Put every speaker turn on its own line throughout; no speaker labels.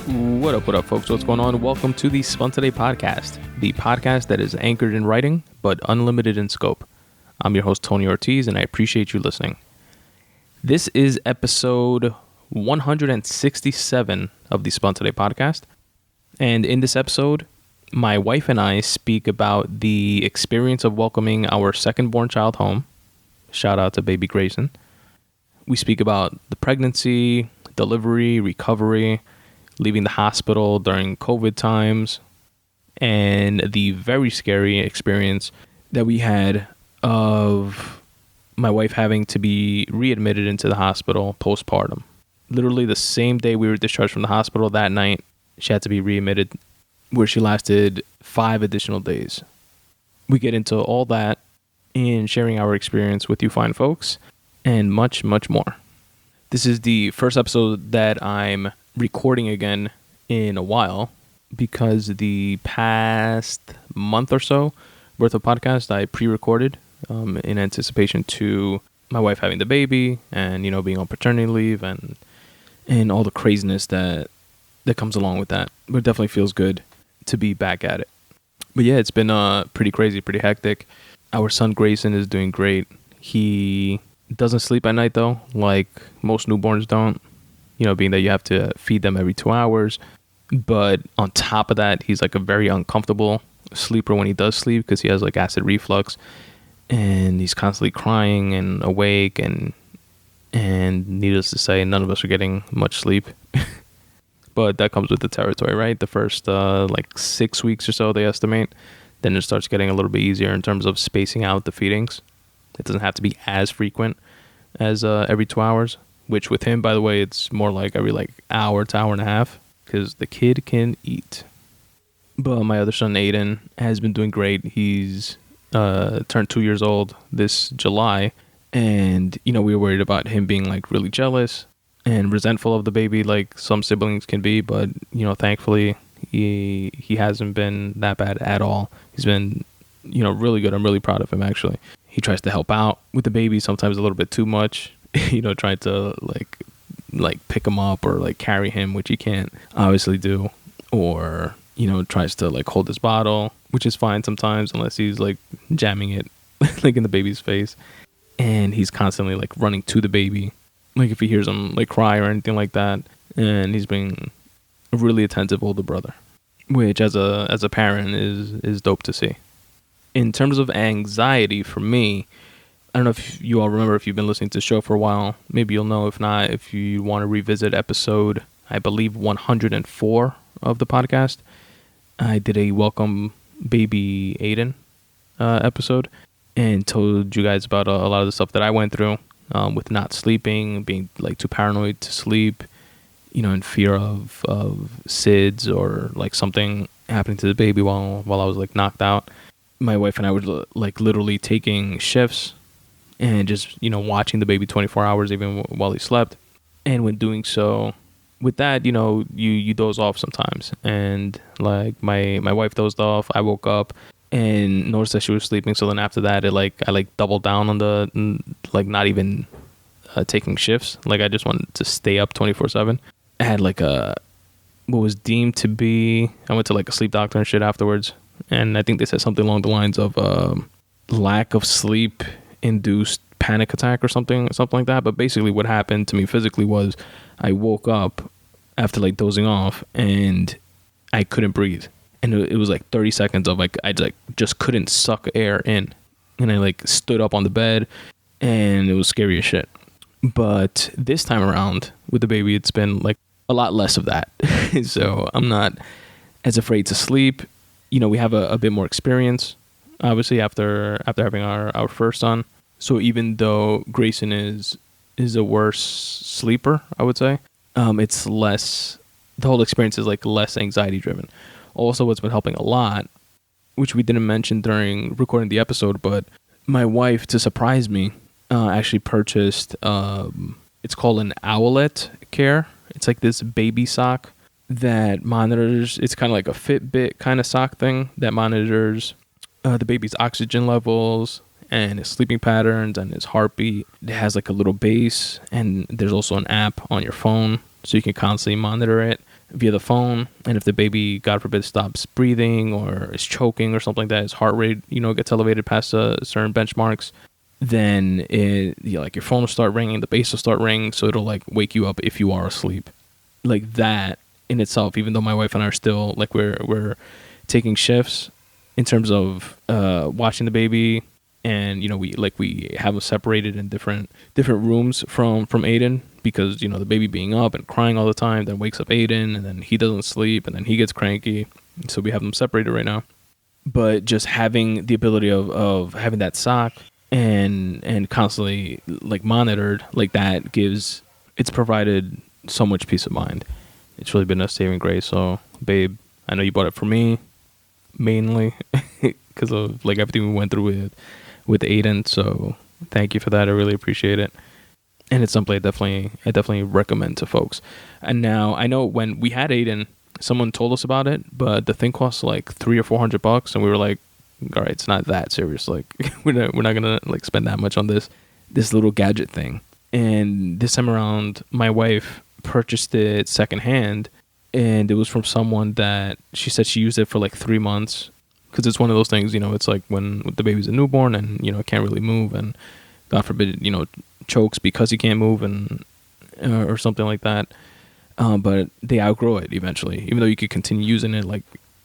What up, folks? What's going on? Welcome to the Spun Today Podcast, the podcast that is anchored in writing, but unlimited in scope. I'm your host, Tony Ortiz, and I appreciate you listening. This is episode 167 of the Spun Today Podcast. And in this episode, my wife and I speak about the experience of welcoming our second-born child home. Shout out to baby Grayson. We speak about the pregnancy, delivery, recovery, leaving the hospital during COVID times, and the very scary experience that we had of my wife having to be readmitted into the hospital postpartum. Literally the same day we were discharged from the hospital, that night, she had to be readmitted, where she lasted 5 additional days. We get into all that in sharing our experience with you fine folks, and much, much more. This is the first episode that I'm recording again in a while, because the past month or so worth of podcast I pre-recorded in anticipation to my wife having the baby and, being on paternity leave and all the craziness that comes along with that. But it definitely feels good to be back at it. But yeah, it's been pretty crazy, pretty hectic. Our son Grayson is doing great. He doesn't sleep at night though, like most newborns don't. Being that you have to feed them every 2 hours. But on top of that, he's like a very uncomfortable sleeper when he does sleep, because he has like acid reflux, and he's constantly crying and awake, and needless to say, none of us are getting much sleep. But that comes with the territory, right? The first 6 weeks or so, they estimate. Then it starts getting a little bit easier in terms of spacing out the feedings. It doesn't have to be as frequent as every 2 hours. Which with him, by the way, it's more like every hour to hour and a half, because the kid can eat. But my other son, Aiden, has been doing great. He's turned 2 years old this July. And, we were worried about him being really jealous and resentful of the baby, like some siblings can be. But, thankfully, he hasn't been that bad at all. He's been, really good. I'm really proud of him, actually. He tries to help out with the baby, sometimes a little bit too much. Trying to pick him up or carry him, which he can't obviously do, or tries to hold his bottle, which is fine sometimes, unless he's jamming it in the baby's face. And he's constantly running to the baby, if he hears him cry or anything like that. And he's being a really attentive older brother, which as a parent is dope to see. In terms of anxiety for me, I don't know if you all remember, if you've been listening to the show for a while. Maybe you'll know. If not, if you want to revisit episode, I believe 104 of the podcast, I did a welcome baby Aiden episode and told you guys about a lot of the stuff that I went through with not sleeping, being too paranoid to sleep, in fear of SIDS or something happening to the baby while I was knocked out. My wife and I were literally taking shifts and just, watching the baby 24 hours even while he slept. And when doing so, with that, you doze off sometimes. And my wife dozed off. I woke up and noticed that she was sleeping. So then after that, I doubled down on the, not even taking shifts. I just wanted to stay up 24/7. I had what was deemed to be, I went to a sleep doctor and shit afterwards. And I think they said something along the lines of lack of sleep induced panic attack or something like that. But basically what happened to me physically was I woke up after dozing off and I couldn't breathe. And it was 30 seconds of I just couldn't suck air in. And I stood up on the bed and it was scary as shit. But this time around with the baby, it's been a lot less of that. So I'm not as afraid to sleep. We have a bit more experience, obviously, after having our first son. So even though Grayson is a worse sleeper, I would say, it's less, the whole experience is less anxiety driven. Also, what's been helping a lot, which we didn't mention during recording the episode, but my wife, to surprise me, actually purchased, it's called an Owlet Care. It's this baby sock that monitors, it's kind of like a Fitbit kind of sock thing that monitors the baby's oxygen levels and his sleeping patterns and his heartbeat. It has a little base, and there's also an app on your phone so you can constantly monitor it via the phone. And if the baby, God forbid, stops breathing or is choking or something like that, his heart rate, gets elevated past certain benchmarks, then like your phone will start ringing, the bass will start ringing, so it'll like wake you up if you are asleep. Like that in itself, even though my wife and I are still like we're taking shifts in terms of watching the baby, and we have them separated in different rooms from Aiden, because the baby being up and crying all the time then wakes up Aiden, and then he doesn't sleep, and then he gets cranky, so we have them separated right now. But just having the ability of having that sock and constantly like monitored like that it's provided so much peace of mind. It's really been a saving grace. So babe, I know you bought it for me mainly because of like everything we went through with Aiden, so thank you for that. I really appreciate it, and it's something I definitely recommend to folks. And now I know when we had Aiden, someone told us about it, but the thing costs like $300 or $400, and we were like, all right, it's not that serious. Like we're not gonna like spend that much on this little gadget thing. And this time around, my wife purchased it secondhand, and it was from someone that she said she used it for like 3 months, because it's one of those things, it's like when the baby's a newborn and can't really move, and God forbid chokes because he can't move, and or something like that. But they outgrow it eventually, even though you could continue using it. Like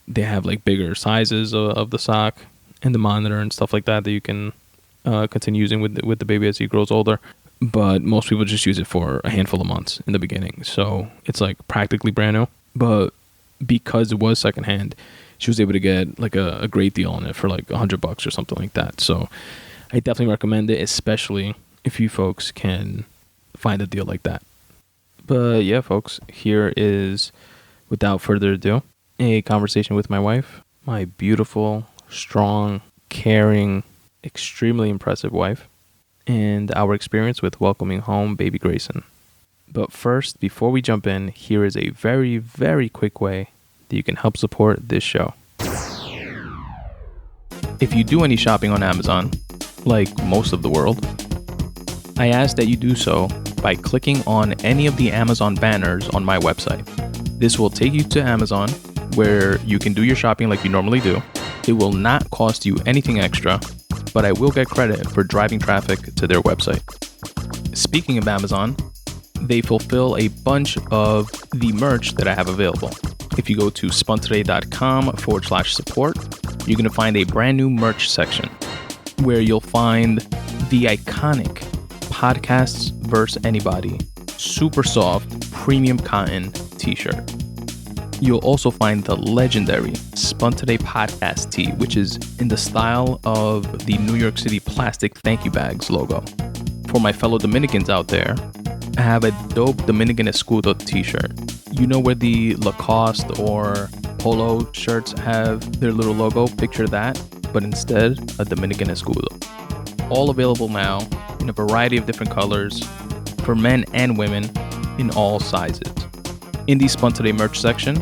they have like bigger sizes of the sock and the monitor and stuff like that you can continue using with the baby as he grows older. But most people just use it for a handful of months in the beginning, so it's like practically brand new. But because it was secondhand, she was able to get like a great deal on it for like $100 or something like that. So I definitely recommend it, especially if you folks can find a deal like that. But yeah, folks, here is, without further ado, a conversation with my wife, my beautiful, strong, caring, extremely impressive wife, and our experience with welcoming home baby Grayson. But first, before we jump in, here is a very, very quick way that you can help support this show. If you do any shopping on Amazon, like most of the world, I ask that you do so by clicking on any of the Amazon banners on my website. This will take you to Amazon, where you can do your shopping like you normally do. It will not cost you anything extra, but I will get credit for driving traffic to their website. Speaking of Amazon, they fulfill a bunch of the merch that I have available. If you go to spuntoday.com/support, you're going to find a brand new merch section where you'll find the iconic Podcasts vs. Anybody super soft premium cotton t-shirt. You'll also find the legendary Spun Today Podcast tee, which is in the style of the New York City plastic thank you bags logo. For my fellow Dominicans out there, I have a dope Dominican Escudo t-shirt. You know where the Lacoste or Polo shirts have their little logo? Picture that, but instead a Dominican Escudo. All available now in a variety of different colors for men and women in all sizes. In the Spun Today merch section,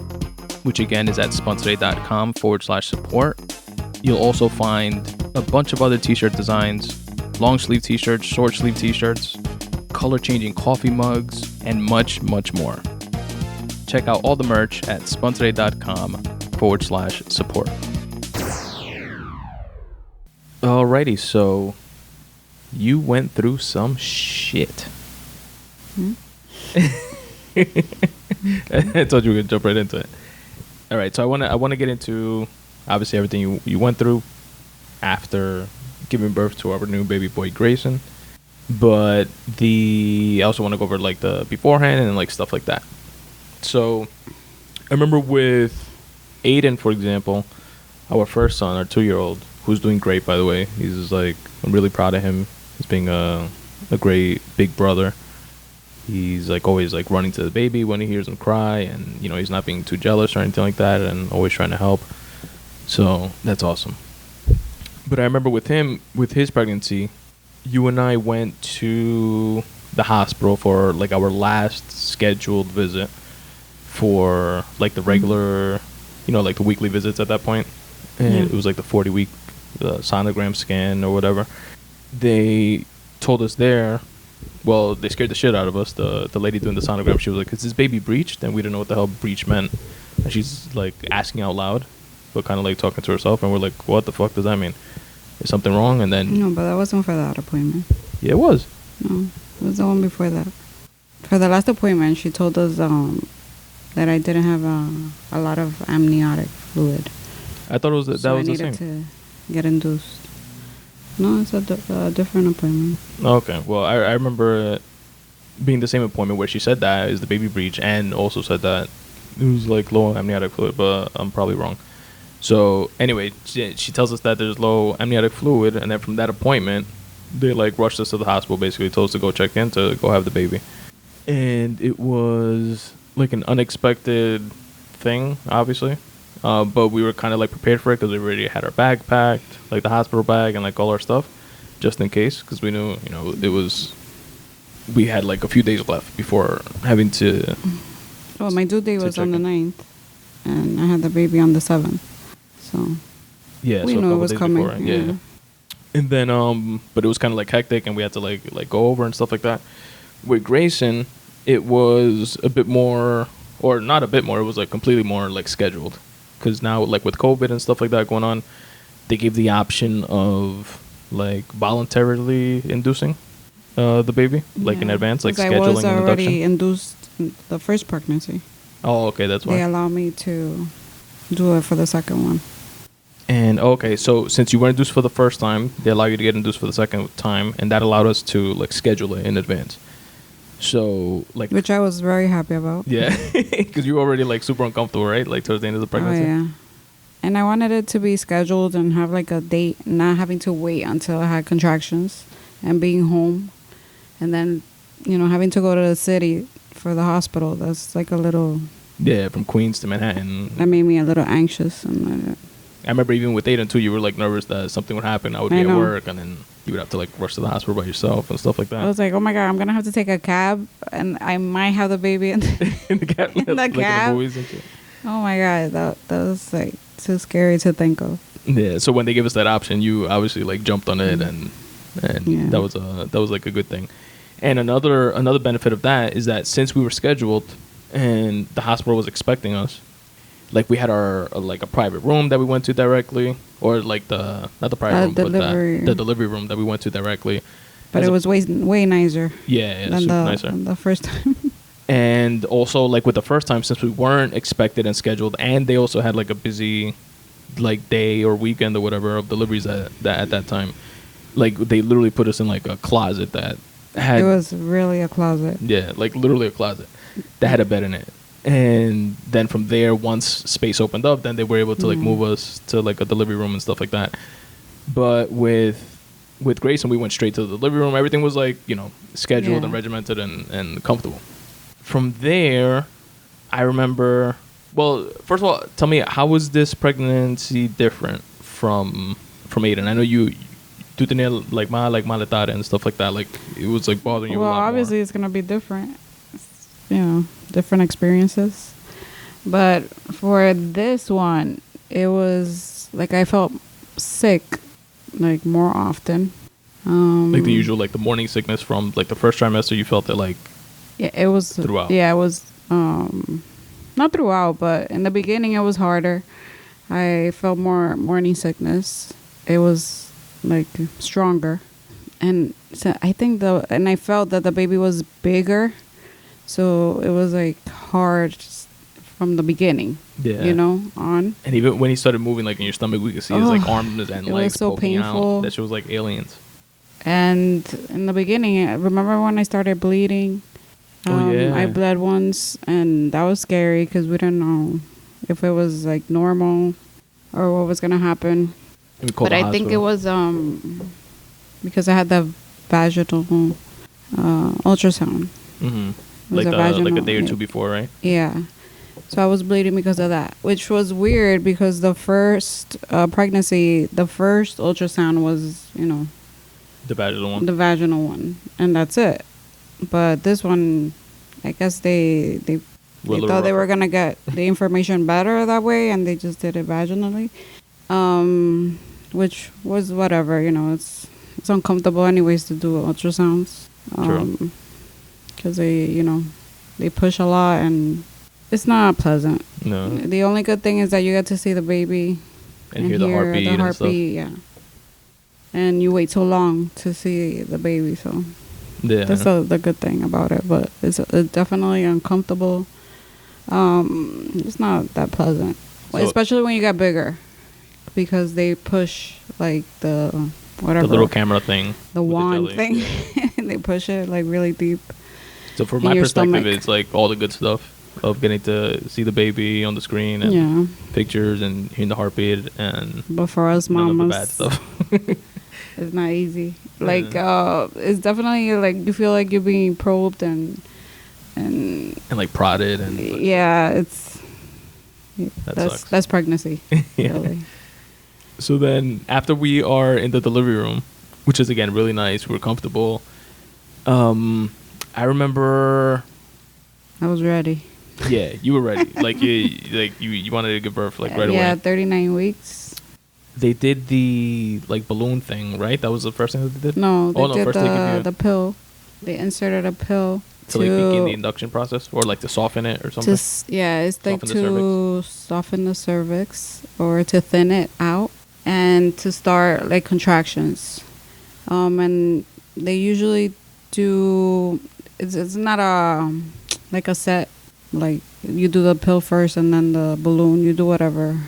which again is at spuntoday.com/support, you'll also find a bunch of other t-shirt designs, long sleeve t-shirts, short sleeve t-shirts, color changing coffee mugs, and much, much more. Check out all the merch at spuntoday.com/support. Alrighty, so you went through some shit. I told you we were gonna jump right into it. All right, so I wanna get into obviously everything you went through after giving birth to our new baby boy Grayson, but I also want to go over like the beforehand and like stuff like that. So I remember with Aiden, for example, our first son, our 2-year-old, who's doing great, by the way. He's like, I'm really proud of him. He's being a great big brother. He's like always like running to the baby when he hears him cry, and he's not being too jealous or anything like that, and always trying to help. So that's awesome. But I remember with him, with his pregnancy, you and I went to the hospital for like our last scheduled visit for like the regular, like the weekly visits at that point. And it was like the 40-week sonogram scan or whatever. They told us there well, they scared the shit out of us. The lady doing the sonogram, she was like, "Is this baby breached?" And we didn't know what the hell breach meant. And she's like asking out loud, but kind of like talking to herself. And we're like, "What the fuck does that mean? Is something wrong?" And then
No, but that wasn't for that appointment.
yeah, it was.
No, it was the one before that. For the last appointment, she told us that I didn't have a lot of amniotic fluid.
I thought it was that
I
was the
needed
same.
to get induced. No, it's a different appointment.
Okay, well, I remember it being the same appointment where she said that is the baby breach, and also said that it was like low amniotic fluid, but I'm probably wrong. So anyway, she tells us that there's low amniotic fluid, and then from that appointment, they like rushed us to the hospital, basically told us to go check in to go have the baby. And it was like an unexpected thing, obviously. But we were kind of like prepared for it because we already had our bag packed, like the hospital bag and like all our stuff, just in case, because we knew, we had like a few days left before having to.
Well, my due date was on the 9th, and I had the baby on the 7th. So
yeah,
we
so
knew it was coming.
Before, yeah. And then, but it was kind of like hectic, and we had to like go over and stuff like that. With Grayson, it was a bit more, or not a bit more. It was like completely more like scheduled, because now like with COVID and stuff like that going on, they gave the option of like voluntarily inducing the baby, like in advance, like scheduling
I was
an
already
induction.
induced the first pregnancy.
Oh, okay, that's why
They allow me to do it for the second one.
And okay, so since you were induced for the first time, they allow you to get induced for the second time, and that allowed us to like schedule it in advance. So like,
which I was very happy about.
Yeah, because you were already like super uncomfortable, right? Like towards the end of the pregnancy.
Oh yeah, and I wanted it to be scheduled and have like a date, not having to wait until I had contractions and being home, and then having to go to the city for the hospital. That's like a little.
Yeah, from Queens to Manhattan.
That made me a little anxious. And
I remember even with Aiden too, you were like nervous that something would happen. I would be at work, and then you would have to like rush to the hospital by yourself and stuff like that.
I was like, oh my God, I'm gonna have to take a cab, and I might have the baby in
the cab.
In the
like
cab.
In the movies and shit.
Oh my God, that was like too scary to think of.
Yeah, so when they gave us that option, you obviously like jumped on it, and
yeah.
that was like a good thing. And another benefit of that is that since we were scheduled and the hospital was expecting us, like we had our like a private room that we went to directly, or like not the private room, but the delivery room that we went to directly.
But it was way nicer.
Yeah,
than
super nicer
than the first time.
And also like with the first time, since we weren't expected and scheduled, and they also had like a busy like day or weekend or whatever of deliveries at that time, like they literally put us in like a closet that had.
It was really a closet.
Yeah, like literally a closet that had a bed in it. And then from there, once space opened up, then they were able to like move us to like a delivery room and stuff like that. But with Grayson, we went straight to the delivery room. Everything was like, scheduled and regimented and comfortable. From there, I remember, well, first of all, tell me, how was this pregnancy different from Aiden? I know you tenía like malestar and stuff like that. Like it was like bothering you a lot more.
Well, obviously it's going to be different. Different experiences. But for this one, it was like I felt sick like more often.
Like the usual, like the morning sickness from like the first trimester, you felt it like.
Yeah, it was
throughout.
Yeah, it was not throughout, but in the beginning it was harder. I felt more morning sickness. It was like stronger, and so I think and I felt that the baby was bigger. So it was like hard from the beginning, on.
And even when he started moving, like in your stomach, we could see his like arms and legs
so
poking
painful.
out. That shit was like aliens.
And in the beginning, I remember when I started bleeding. I bled once, and that was scary because we didn't know if it was like normal or what was gonna happen. But I think it was because I had the vaginal ultrasound.
Mm-hmm. Like a day or two before, right?
Yeah. So I was bleeding because of that, which was weird because the first pregnancy, the first ultrasound was,
the vaginal one.
The vaginal one, and that's it. But this one, I guess they thought they were gonna get the information better that way, and they just did it vaginally, which was whatever. It's uncomfortable anyways to do ultrasounds.
True.
Because they push a lot and it's not pleasant.
No.
The only good thing is that you get to see the baby
And hear the heartbeat and stuff.
Yeah. And you wait so long to see the baby, so
Yeah.
that's the good thing about it. But it's definitely uncomfortable. It's not that pleasant, especially when you get bigger, because they push like the whatever,
the little camera thing,
the wand thing.
Yeah.
They push it like really deep.
So from my perspective,
stomach.
it's like all the good stuff of getting to see the baby on the screen and pictures and hearing the heartbeat, and
but for us
none of the
mamas,
bad stuff.
it's not easy. Like it's definitely like you feel like you're being probed and
like prodded and
that's pregnancy.
Yeah.
Really.
So then after we are in the delivery room, which is again really nice, we're comfortable. I remember
I was ready.
Yeah, you were ready. you wanted to give birth right away.
Yeah, 39 weeks.
They did the balloon thing, right? That was the first thing that they did?
No, they did
first
the pill. They inserted a pill
to begin the induction process, or to soften it or something.
It's like to soften the cervix or to thin it out and to start like contractions. And they usually do. It's not a set. Like you do the pill first and then the balloon. You do whatever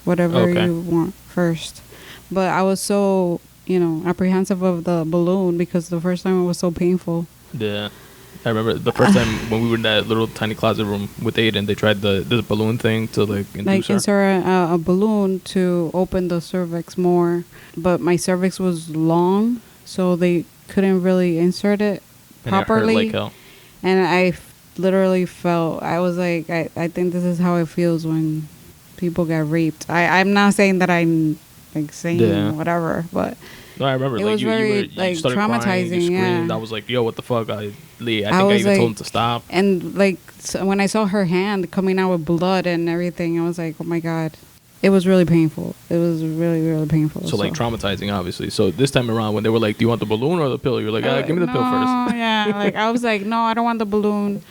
you want first. But I was so apprehensive of the balloon because the first time it was so painful.
Yeah. I remember the first time when we were in that little tiny closet room with Aiden, they tried the balloon thing to induce her.
Insert a balloon to open the cervix more, but my cervix was long, so they couldn't really insert it properly.
And it hurt like hell.
And I literally felt, I was like, I think this is how it feels when people get raped. I'm not saying that I'm saying whatever, but
no, I remember
it was very
you started
traumatizing.
Crying, you screamed. I was like, yo, what the fuck? I think I even told him to stop.
And so when I saw her hand coming out with blood and everything, I was like, oh my God. It was really painful. It was really, really painful.
So traumatizing, obviously. So this time around, when they were like, do you want the balloon or the pill? You're like, give me the pill first.
Yeah, I was like, no, I don't want the balloon.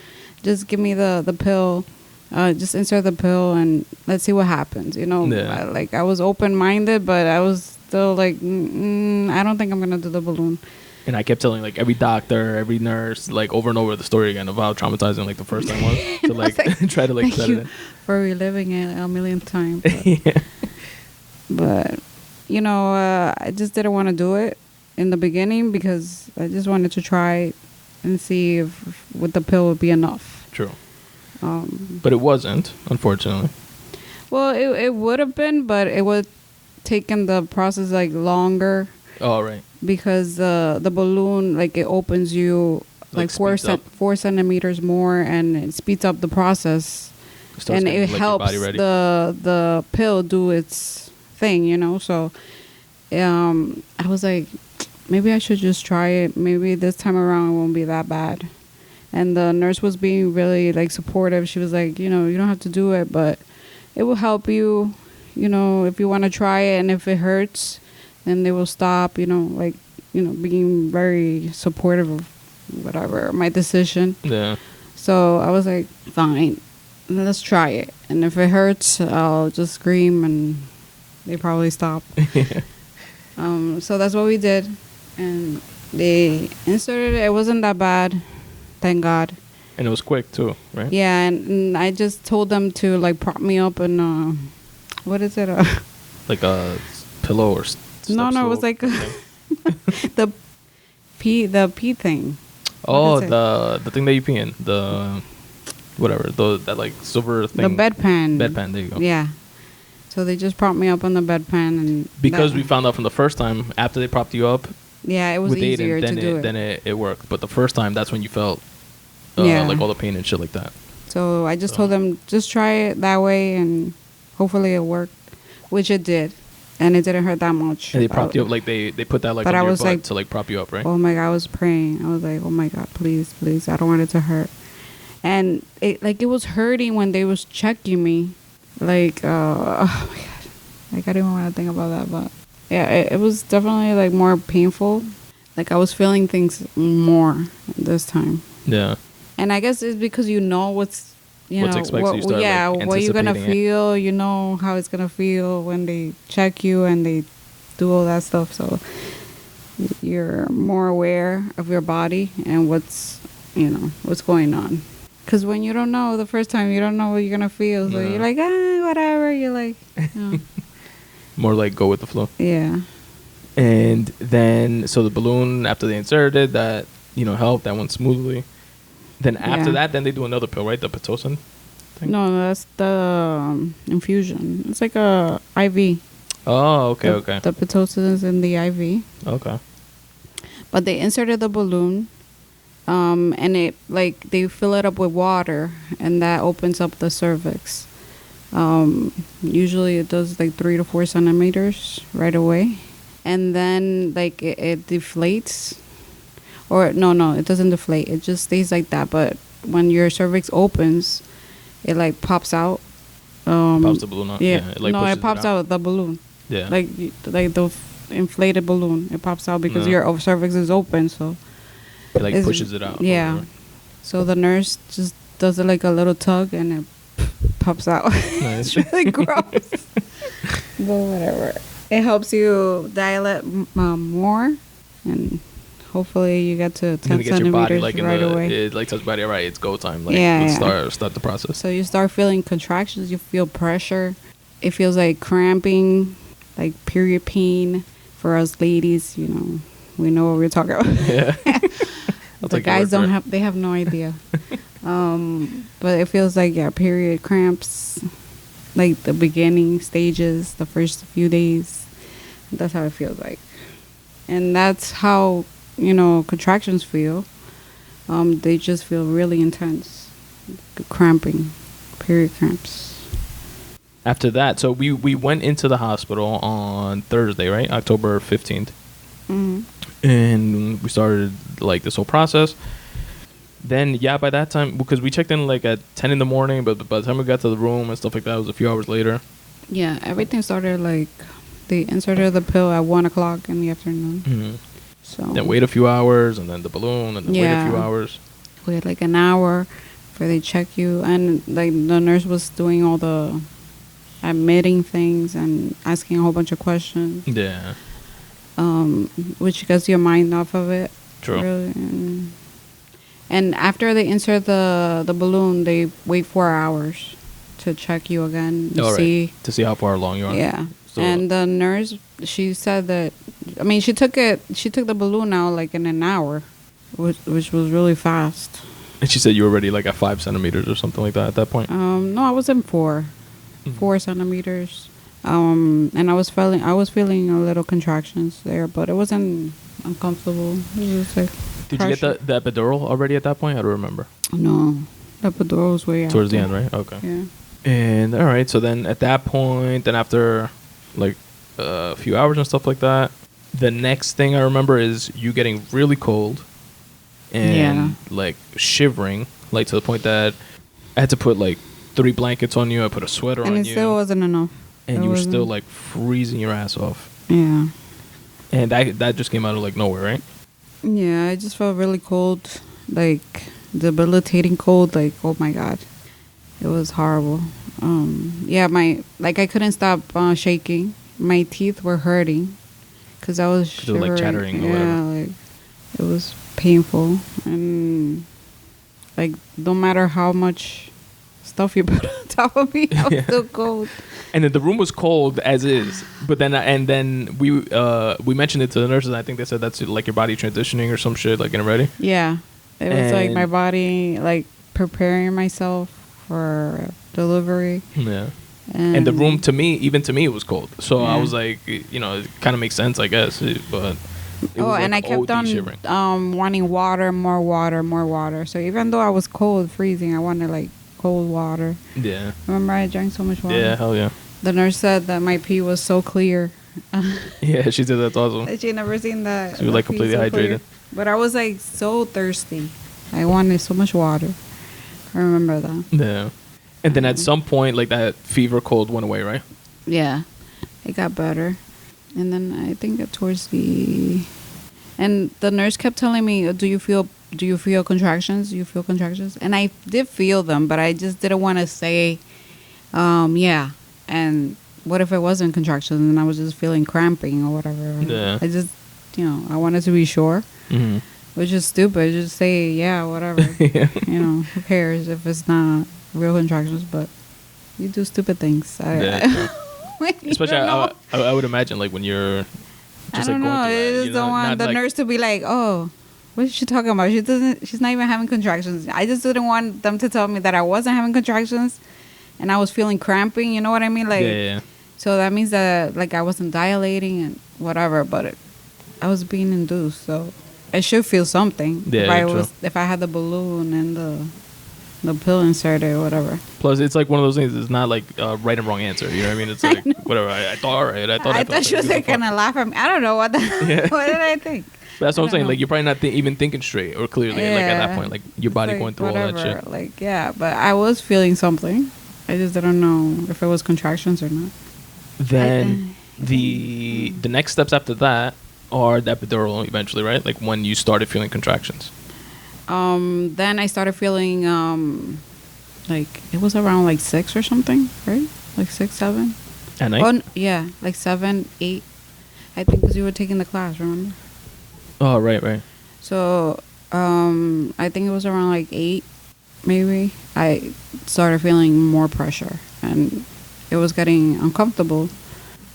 Just give me the pill. Just insert the pill and let's see what happens. Yeah. I was open-minded, but I was still like, I don't think I'm going to do the balloon.
And I kept telling every doctor, every nurse, over and over the story again of how traumatizing the first time was to try to set it in.
For reliving it a million times. But,
yeah.
But I just didn't want to do it in the beginning because I just wanted to try and see if with the pill would be enough.
True. But it wasn't, unfortunately.
Well, it would have been, but it would taken the process longer.
Oh, right.
Because the balloon it opens you 4 centimeters more, and it speeds up the process, and it helps the pill do its thing. So I was like, maybe I should just try it. Maybe this time around it won't be that bad. And the nurse was being really supportive. She was like, you don't have to do it, but it will help you, if you want to try it, and if it hurts, then they will stop, being very supportive of whatever, my decision.
Yeah.
So I was like, fine, let's try it. And if it hurts, I'll just scream and they probably stop.
Yeah.
So that's what we did. And they inserted it. It wasn't that bad. Thank God.
And it was quick too, right?
Yeah, and I just told them to prop me up and what is it?
Like a pillow or
no, it was the pee thing.
Oh, the thing that you pee in, the whatever, that silver thing.
The bedpan.
Bedpan, there you go.
Yeah. So they just propped me up on the bedpan, and
because we found out from the first time after they propped you up.
Yeah, it was easier
to
do it.
Then it worked, but the first time, that's when you felt all the pain and shit like that.
So I just told them just try it that way, and hopefully it worked, which it did, and it didn't hurt that much.
And they propped you up they put that on your butt to prop you up, right?
Oh my God, I was praying. I was like, oh my God, please, please, I don't want it to hurt. And it was hurting when they was checking me, oh my God, I don't even want to think about that, but yeah, it was definitely more painful. Like I was feeling things more this time.
Yeah.
And I guess it's because you know what's
expected. You start, like,
what you're gonna
anticipating it.
feel. You know how it's gonna feel when they check you and they do all that stuff. So you're more aware of your body and what's going on. Because when you don't know the first time, you don't know what you're gonna feel. So you're like, whatever. You're like,
more like go with the flow.
Yeah.
And then, so the balloon, after they inserted that, helped. That went smoothly. Then after that, then they do another pill, right? The Pitocin thing?
No, that's the infusion. It's like a IV.
Oh, okay, okay.
The Pitocin is in the IV.
Okay.
But they inserted the balloon, and it, like, they fill it up with water, and that opens up the cervix. Usually it does like 3 to 4 centimeters right away. And then, like, it deflates. Or, no, it doesn't deflate. It just stays like that. But when your cervix opens, it, like, pops out.
Pops the balloon out?
Yeah.
It
pops out the balloon.
Yeah.
Like the inflated balloon. It pops out because your cervix is open, so...
It, like, pushes it out.
Yeah. So the nurse just does it like a little tug, and it pops out.
Nice.
It's really gross. But whatever. It helps you dilate more, and hopefully you get to 10
get
centimeters
your body, like,
right away.
It, like, tells your body, all right, it's go time. Like,
Yeah,
let's start the process.
So you start feeling contractions. You feel pressure. It feels like cramping, like period pain. For us ladies, we know what we're talking about.
Yeah.
The guys they have no idea. But it feels like, period cramps, like the beginning stages, the first few days. That's how it feels like. And that's how, contractions feel. They just feel really intense. Cramping, period cramps.
After that, so we went into the hospital on Thursday, right? October 15th.
Mm-hmm.
And we started, like, this whole process. Then, by that time, because we checked in, like, at 10 in the morning, but by the time we got to the room and stuff like that, it was a few hours later.
Yeah, everything started, like, they inserted the pill at 1 o'clock in the afternoon.
Mm-hmm.
So
then wait a few hours, and then the balloon, and then wait a few hours.
Wait, like, an hour before they check you. And, like, the nurse was doing all the admitting things and asking a whole bunch of questions.
Yeah.
Which gets your mind off of it.
True.
Really. And after they insert the balloon, they wait 4 hours to check you again and see.
To see how far along you are.
Yeah. So, and the nurse, she said that, she took the balloon out like in an hour, which was really fast.
And she said you were already, like, at 5 centimeters or something like that at that point.
No, I was in 4. 4 centimeters. And I was feeling a little contractions there, but it wasn't uncomfortable. It was like
Did you get the epidural already at that point? I don't remember.
No, the epidural was way
towards
after.
the end, right? Okay.
Yeah.
And all right, so then at that point, then after like a few hours and stuff like that, the next thing I remember is you getting really cold and like shivering, like to the point that I had to put like 3 blankets on you. I put a sweater on you.
And it still wasn't enough.
And you were still like freezing your ass off.
Yeah.
And that just came out of like nowhere, right?
Yeah, I just felt really cold, like debilitating cold. Like, oh my God, it was horrible. I couldn't stop shaking. My teeth were hurting because I was shivering.
Like chattering or whatever.
Like it was painful, and like no matter how much stuff you put on top of me, I was still cold.
And then the room was cold as is, but then we mentioned it to the nurses. And I think they said that's like your body transitioning or some shit, like getting ready.
Yeah, it was like my body like preparing myself for delivery.
Yeah, and the room even to me, it was cold. So I was like, it kind of makes sense, I guess. But
and I kept on wanting more water. So even though I was cold, freezing, I wanted like cold water.
Yeah.
Remember I drank so much water?
Yeah, hell yeah.
The nurse said that my pee was so clear.
Yeah, she said that's awesome.
She never seen that.
She was like completely hydrated.
Clear. But I was like so thirsty. I wanted so much water. I remember that.
Yeah. And then at some point, like that fever cold went away, right?
Yeah. It got better. And then I think towards the And the nurse kept telling me, do you feel contractions? Do you feel contractions? And I did feel them, but I just didn't want to say, yeah. And what if it wasn't contractions and I was just feeling cramping or whatever?
Yeah.
I just, I wanted to be sure, which is stupid. Just say, yeah, whatever.
Yeah.
Who cares if it's not real contractions? But you do stupid things.
Especially, I would imagine, like, when you're just,
I don't know. I just don't want the nurse to be like, oh, what is she talking about? She's not even having contractions. I just didn't want them to tell me that I wasn't having contractions and I was feeling cramping. You know what I mean? Like,
yeah.
So that means that, like, I wasn't dilating and whatever, but I was being induced. So I should feel something.
Yeah,
if I had the balloon and the pill inserted or whatever.
Plus, it's like one of those things. It's not like right and wrong answer. You know what I mean? It's like whatever. I thought all right. I thought
she was like gonna laugh at me. I don't know what. What did I think?
But that's what I'm saying. Like, you're probably not even thinking straight or clearly. Yeah. Like, at that point, like, your body going through
whatever.
all that shit.
Like, yeah, but I was feeling something. I just didn't know if it was contractions or not.
Then the next steps after that are the epidural eventually, right? Like, when you started feeling contractions.
Then I started feeling like it was around like 6 or something, right? Like 6, 7.
At night?
Oh, yeah, like 7, 8. I think because you were taking the class, remember?
Oh, right.
So I think it was around like 8, maybe. I started feeling more pressure and it was getting uncomfortable.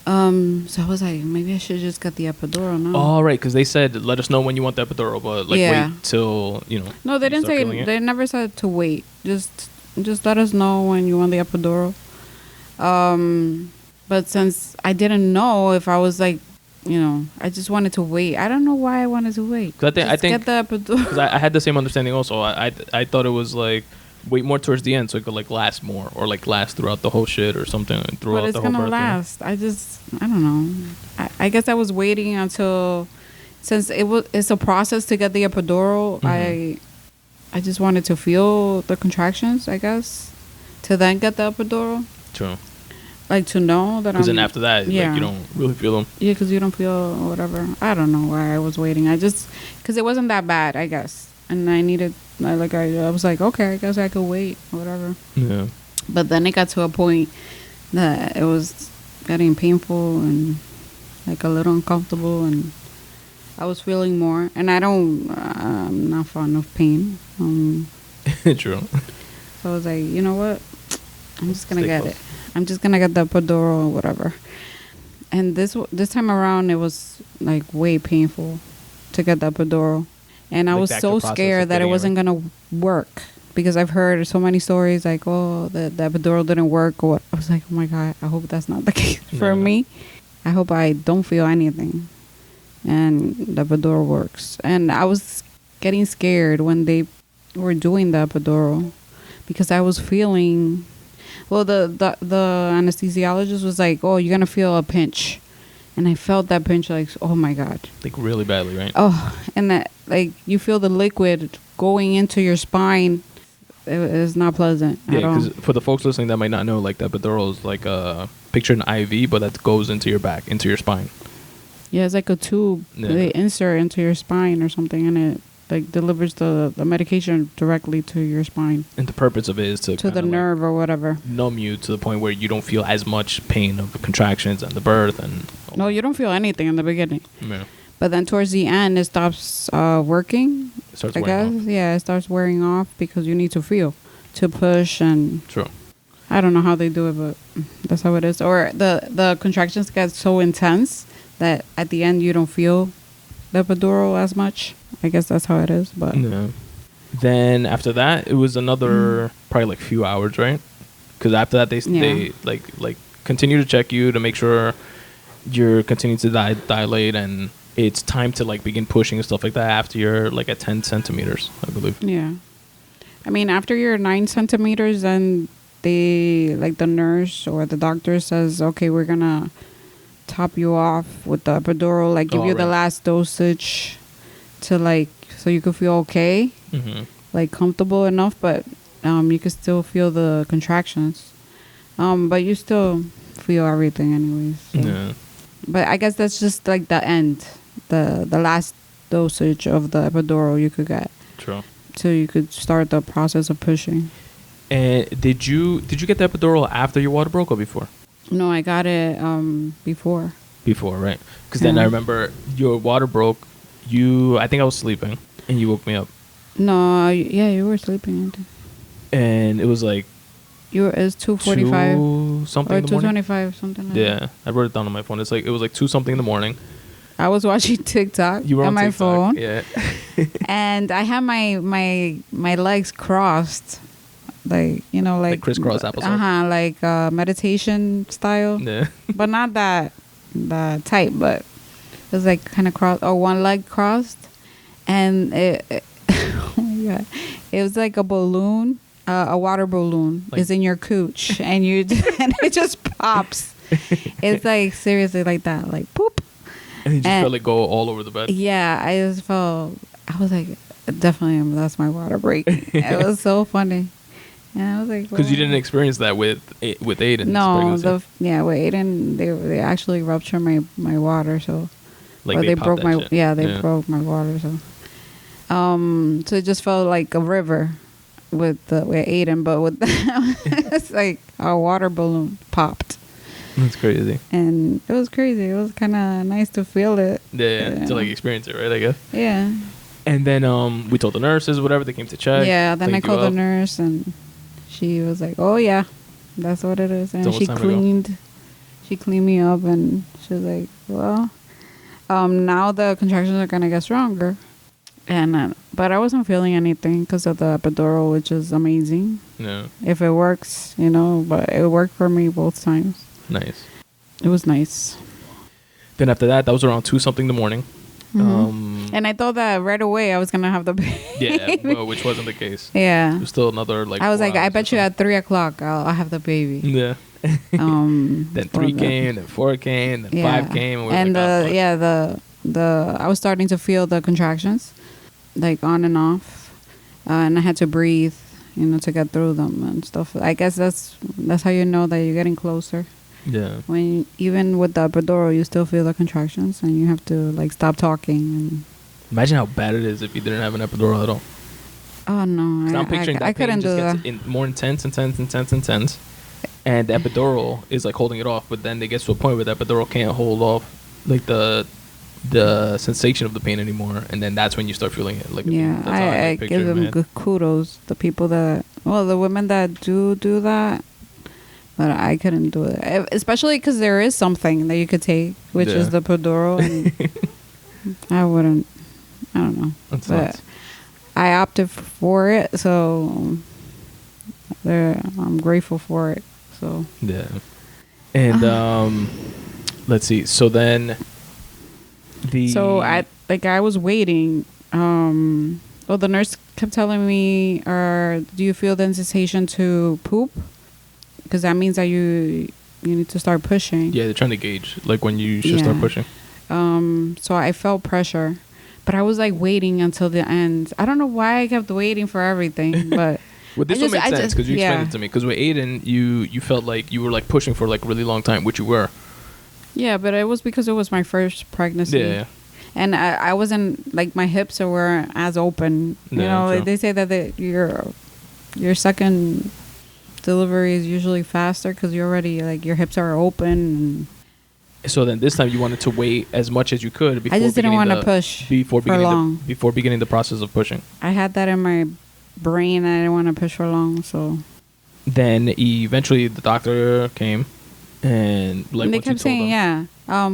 So I was like, maybe I should just get the epidural now.
Oh, right, because they said, let us know when you want the epidural, but like wait till,
No, they didn't say, they never said to wait. Just let us know when you want the epidural. But since I didn't know if I was like, I just wanted to wait. I don't know why I wanted to wait.
I think
get the epidural.
Because I had the same understanding also. I thought it was like, wait more towards the end so it could like last more or like last throughout the whole shit or something throughout the whole birth. But it's gonna
last. I don't know. I guess I was waiting until, since it's a process to get the epidural. I just wanted to feel the contractions, I guess, to then get the epidural.
True.
Like to know that.
Because then after that, like, you don't really feel them.
Yeah, because you don't feel whatever. I don't know why I was waiting. Because it wasn't that bad, I guess, and I needed. I was like, okay, I guess I could wait, whatever.
Yeah.
But then it got to a point that it was getting painful and like a little uncomfortable, and I was feeling more. And I'm not fond of pain.
True.
So I was like, you know what? I'm just gonna get it. I'm just gonna get the epidural or whatever. And this time around, it was like way painful to get the epidural. And I was so scared that it wasn't going to work because I've heard so many stories like, oh, the epidural didn't work. Or I was like, oh, my God, I hope that's not the case for me. I hope I don't feel anything. And the epidural works. And I was getting scared when they were doing the epidural because I was feeling... Well, the anesthesiologist was like, oh, you're going to feel a pinch. And I felt that pinch like, oh, my God.
Like really badly, right?
Oh, and that, like, you feel the liquid going into your spine. It's not pleasant at all. Yeah, because
for the folks listening that might not know, like, the epidural is like picture an IV, but that goes into your back, into your spine.
Yeah, it's like a tube they insert into your spine or something, and it, like, delivers the medication directly to your spine.
And the purpose of it is to
the nerve or whatever.
Numb you to the point where you don't feel as much pain of the contractions and the birth and...
No, you don't feel anything in the beginning.
Yeah.
But then towards the end, it stops working.
It starts wearing off.
Yeah, it starts wearing off because you need to feel, to push and...
True.
I don't know how they do it, but that's how it is. Or the contractions get so intense that at the end you don't feel the epidural as much. I guess that's how it is, but...
Yeah. Then after that, it was another probably like few hours, right? Because after that, they like continue to check you to make sure you're continuing to dilate, and it's time to like begin pushing and stuff like that after you're like at 10 centimeters, I believe.
Yeah. I mean, after you're 9 centimeters, then they, like the nurse or the doctor says, okay, we're going to top you off with the epidural, like give you the last dosage to like, so you could feel okay, like comfortable enough, but you could still feel the contractions. But you still feel everything anyways. So.
Yeah.
But I guess that's just like the end, the last dosage of the epidural you could get.
True.
So you could start the process of pushing.
And did you get the epidural after your water broke or before?
No, I got it before.
Before, right? Because then I remember your water broke. I think I was sleeping, and you woke me up.
No, yeah, you were sleeping.
And it was like
it's 2:45
something
or
in the morning.
2:25, something like that.
Yeah, I wrote it down on my phone. It was like 2 something in the morning.
I was watching TikTok
You were
on
on
my
TikTok,
phone.
yeah.
And I had my legs crossed, like
crisscross applesauce.
like meditation style.
Yeah.
But not that tight, but it was like kind of crossed, or one leg crossed, and oh my god, it was like a balloon, a water balloon is in your cooch, and and it just pops. It's like seriously like that, like poop.
And you just felt it go all over the bed.
Yeah, I was like, definitely, that's my water break. It was so funny. And I was like,
because you didn't experience that with Aiden.
No, with Aiden, they actually ruptured my water, so
like
or they broke my
shit.
broke my water, so so it just felt like a river with Aiden, but with it's like a water balloon popped.
That's crazy.
And it was crazy. It was kind of nice to feel it.
Yeah, to like experience it, right? I guess.
Yeah.
And then we told the nurses, whatever, they came to check.
Yeah, then I called the nurse, and she was like, "Oh yeah, that's what it is." And
So
she cleaned me up, and she was like, "Well, now the contractions are gonna get stronger." And but I wasn't feeling anything because of the epidural, which is amazing.
Yeah.
If it works, but it worked for me both times.
Nice.
It was nice.
Then after that was around 2 something in the morning.
Mm-hmm. And I thought that right away I was gonna have the baby.
Yeah, well, which wasn't the case.
Yeah.
It was still another like.
I was like, I bet you at 3:00 I'll have the baby.
Yeah. Then 3 came, then 4 came, then 5 came,
and I was starting to feel the contractions, like on and off, and I had to breathe, to get through them and stuff. I guess that's how you know that you're getting closer.
Yeah.
When even with the epidural, you still feel the contractions, and you have to like stop talking. And
imagine how bad it is if you didn't have an epidural at all.
Oh no,
I'm picturing that
couldn't
pain
do
just
that.
gets more intense, and the epidural is like holding it off. But then it gets to a point where the epidural can't hold off like the sensation of the pain anymore, and then that's when you start feeling it. Like
I give them good kudos. The people the women that do that. But I couldn't do it, especially because there is something that you could take, which is the epidural. And I don't know. But I opted for it, so I'm grateful for it. So
yeah. And let's see. So then
I was waiting. The nurse kept telling me, do you feel the sensation to poop? Because that means that you need to start pushing.
Yeah, they're trying to gauge like when you should start pushing.
So I felt pressure, but I was like waiting until the end. I don't know why I kept waiting for everything, but
well, this one makes sense because you explained it to me. Because with Aiden, you felt like you were like pushing for like a really long time, which you were.
Yeah, but it was because it was my first pregnancy.
Yeah.
And I wasn't like my hips weren't as open.
True.
They say that your second delivery is usually faster because you're already like your hips are open.
So then this time you wanted to wait as much as you could before.
I just didn't want to push
before
for
beginning the process of pushing.
I had that in my brain. I didn't want to push for long. So
then eventually the doctor came and like
they kept saying,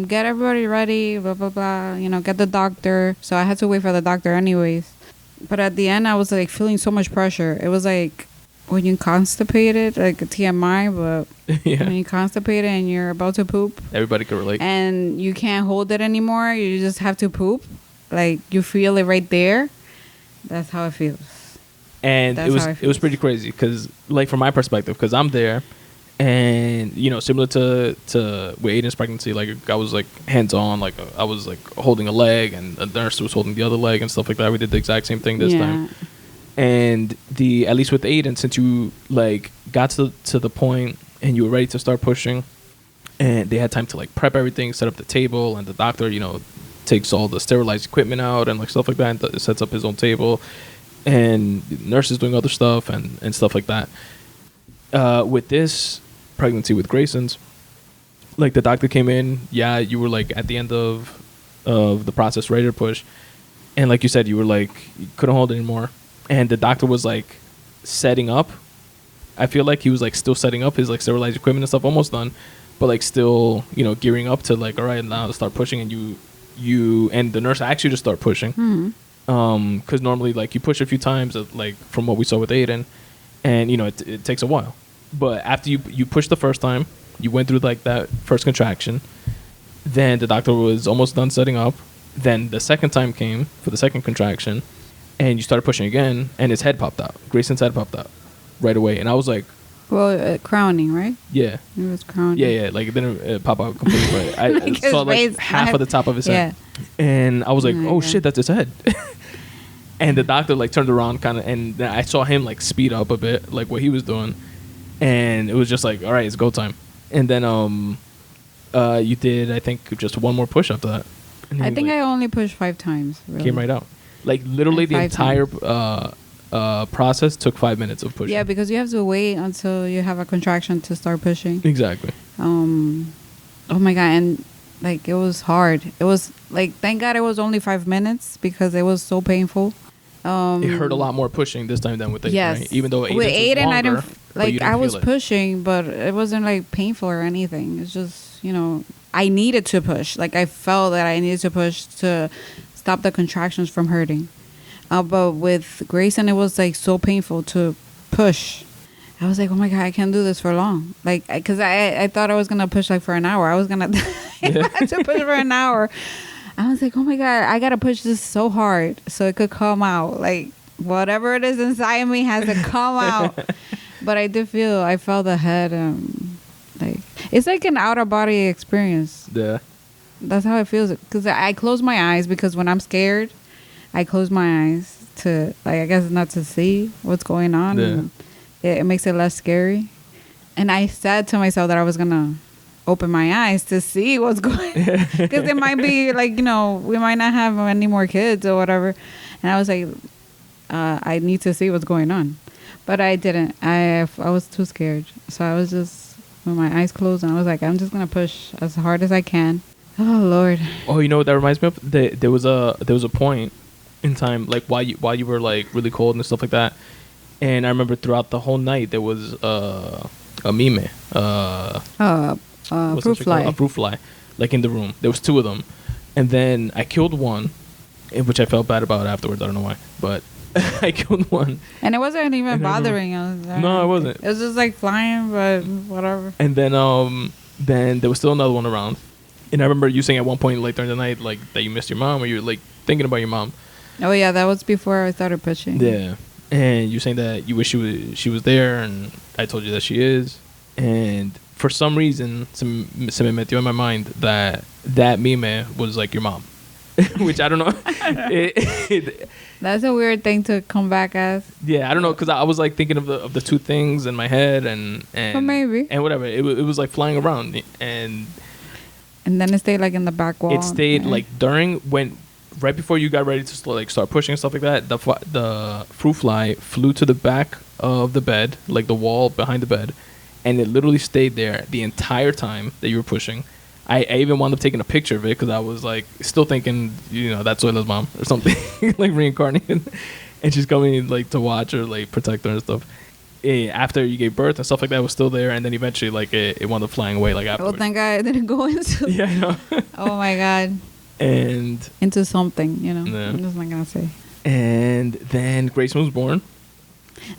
get everybody ready, blah blah blah. Get the doctor. So I had to wait for the doctor anyways. But at the end, I was like feeling so much pressure. It was like when you're constipated, like a TMI, but when you're constipated and you're about to poop.
Everybody can relate.
And you can't hold it anymore. You just have to poop. Like, you feel it right there. That's how it feels.
And it was pretty crazy because, like, from my perspective, because I'm there, and, similar to with Aiden's pregnancy, like, I was, like, hands-on. Like, I was, like, holding a leg, and the nurse was holding the other leg and stuff like that. We did the exact same thing this time. And at least with Aiden, since you like got to the point and you were ready to start pushing, and they had time to like prep everything, set up the table, and the doctor, takes all the sterilized equipment out and like stuff like that, and sets up his own table, and the nurse is doing other stuff and stuff like that. With this pregnancy with Grayson's, like the doctor came in, yeah, you were like at the end of the process, ready to push, and like you said, you were like you couldn't hold it anymore, and the doctor was like setting up. I feel like he was like still setting up his like sterilized equipment and stuff, almost done, but like still, you know, gearing up to like, all right, now start pushing, and you and the nurse actually just start pushing. Because normally like you push a few times, like from what we saw with Aiden, and you know it takes a while, but after you push the first time, you went through like that first contraction, then the doctor was almost done setting up, then the second time came for the second contraction, and you started pushing again, and his head popped out. Grayson's head popped out right away, and I was like,
well, crowning, right?
Yeah.
It was crowning.
Yeah. Like it didn't pop out completely. But I saw like half of the top of his head, and I was like, "Oh shit, that's his head." And the doctor like turned around, kind of, and I saw him like speed up a bit, like what he was doing, and it was just like, "All right, it's go time." And then you did, I think, just one more push after that.
I think I only pushed 5 times. Really.
Came right out. Like literally the entire process took 5 minutes of pushing.
Yeah, because you have to wait until you have a contraction to start pushing.
Exactly.
Oh my god, and like it was hard. It was like, thank God it was only 5 minutes because it was so painful.
It hurt a lot more pushing this time than with Aiden,
yes.
right? Even though
with
Aiden,
I didn't like. I was
it.
pushing, but it wasn't like painful or anything. It's just, you know, I needed to push. Like I felt that I needed to push to stop the contractions from hurting. But with Grayson, it was like so painful to push. I was like, oh my god, I can't do this for long. Like, because I thought I was gonna push like for an hour. I was gonna have to push for an hour. I was like, oh my god, I gotta push this so hard so it could come out. Like whatever it is inside me has to come out. But I felt the head. Like it's like an out of body experience.
Yeah.
That's how it feels. Because I close my eyes, because when I'm scared, I close my eyes to, like, I guess not to see what's going on.
Yeah.
It makes it less scary. And I said to myself that I was going to open my eyes to see what's going on. Because it might be like, you know, we might not have any more kids or whatever. And I was like, I need to see what's going on. But I didn't. I was too scared. So I was just with my eyes closed, and I was like, I'm just going to push as hard as I can. Oh, Lord.
Oh, you know what that reminds me of? There was a point in time, like while you were like really cold and stuff like that, and I remember throughout the whole night there was a mime,
fruit fly.
A fruit fly, like in the room. There was 2 of them, and then I killed one, which I felt bad about afterwards. I don't know why, but I killed one,
and it wasn't even bothering us.
No, it wasn't.
It was just like flying, but whatever.
And then there was still another one around. And I remember you saying at one point, like during the night, like that you missed your mom, or you were like thinking about your mom.
Oh yeah, that was before I started pushing.
Yeah, and you saying that you wish she was there, and I told you that she is. And for some reason, se me metió in my mind that mime was like your mom, which I don't know.
That's a weird thing to come back as.
Yeah, I don't know, because I was like thinking of the 2 things in my head, and
well, maybe,
and whatever. It was like flying around, and
then it stayed like in the back wall.
It stayed like right before you got ready to start pushing and stuff like that. The fruit fly flew to the back of the bed, like the wall behind the bed, and it literally stayed there the entire time that you were pushing. I even wound up taking a picture of it because I was like still thinking, you know, that's Zoila's mom or something, like reincarnated, and she's coming like to watch her, like protect her and stuff. After you gave birth and stuff like that, it was still there, and then eventually like it wound up flying away like afterwards.
Well, thank God I didn't go into.
Yeah, I know.
Oh my God.
And
into something, you know.
Yeah.
I'm just not gonna say.
And then Grayson was born.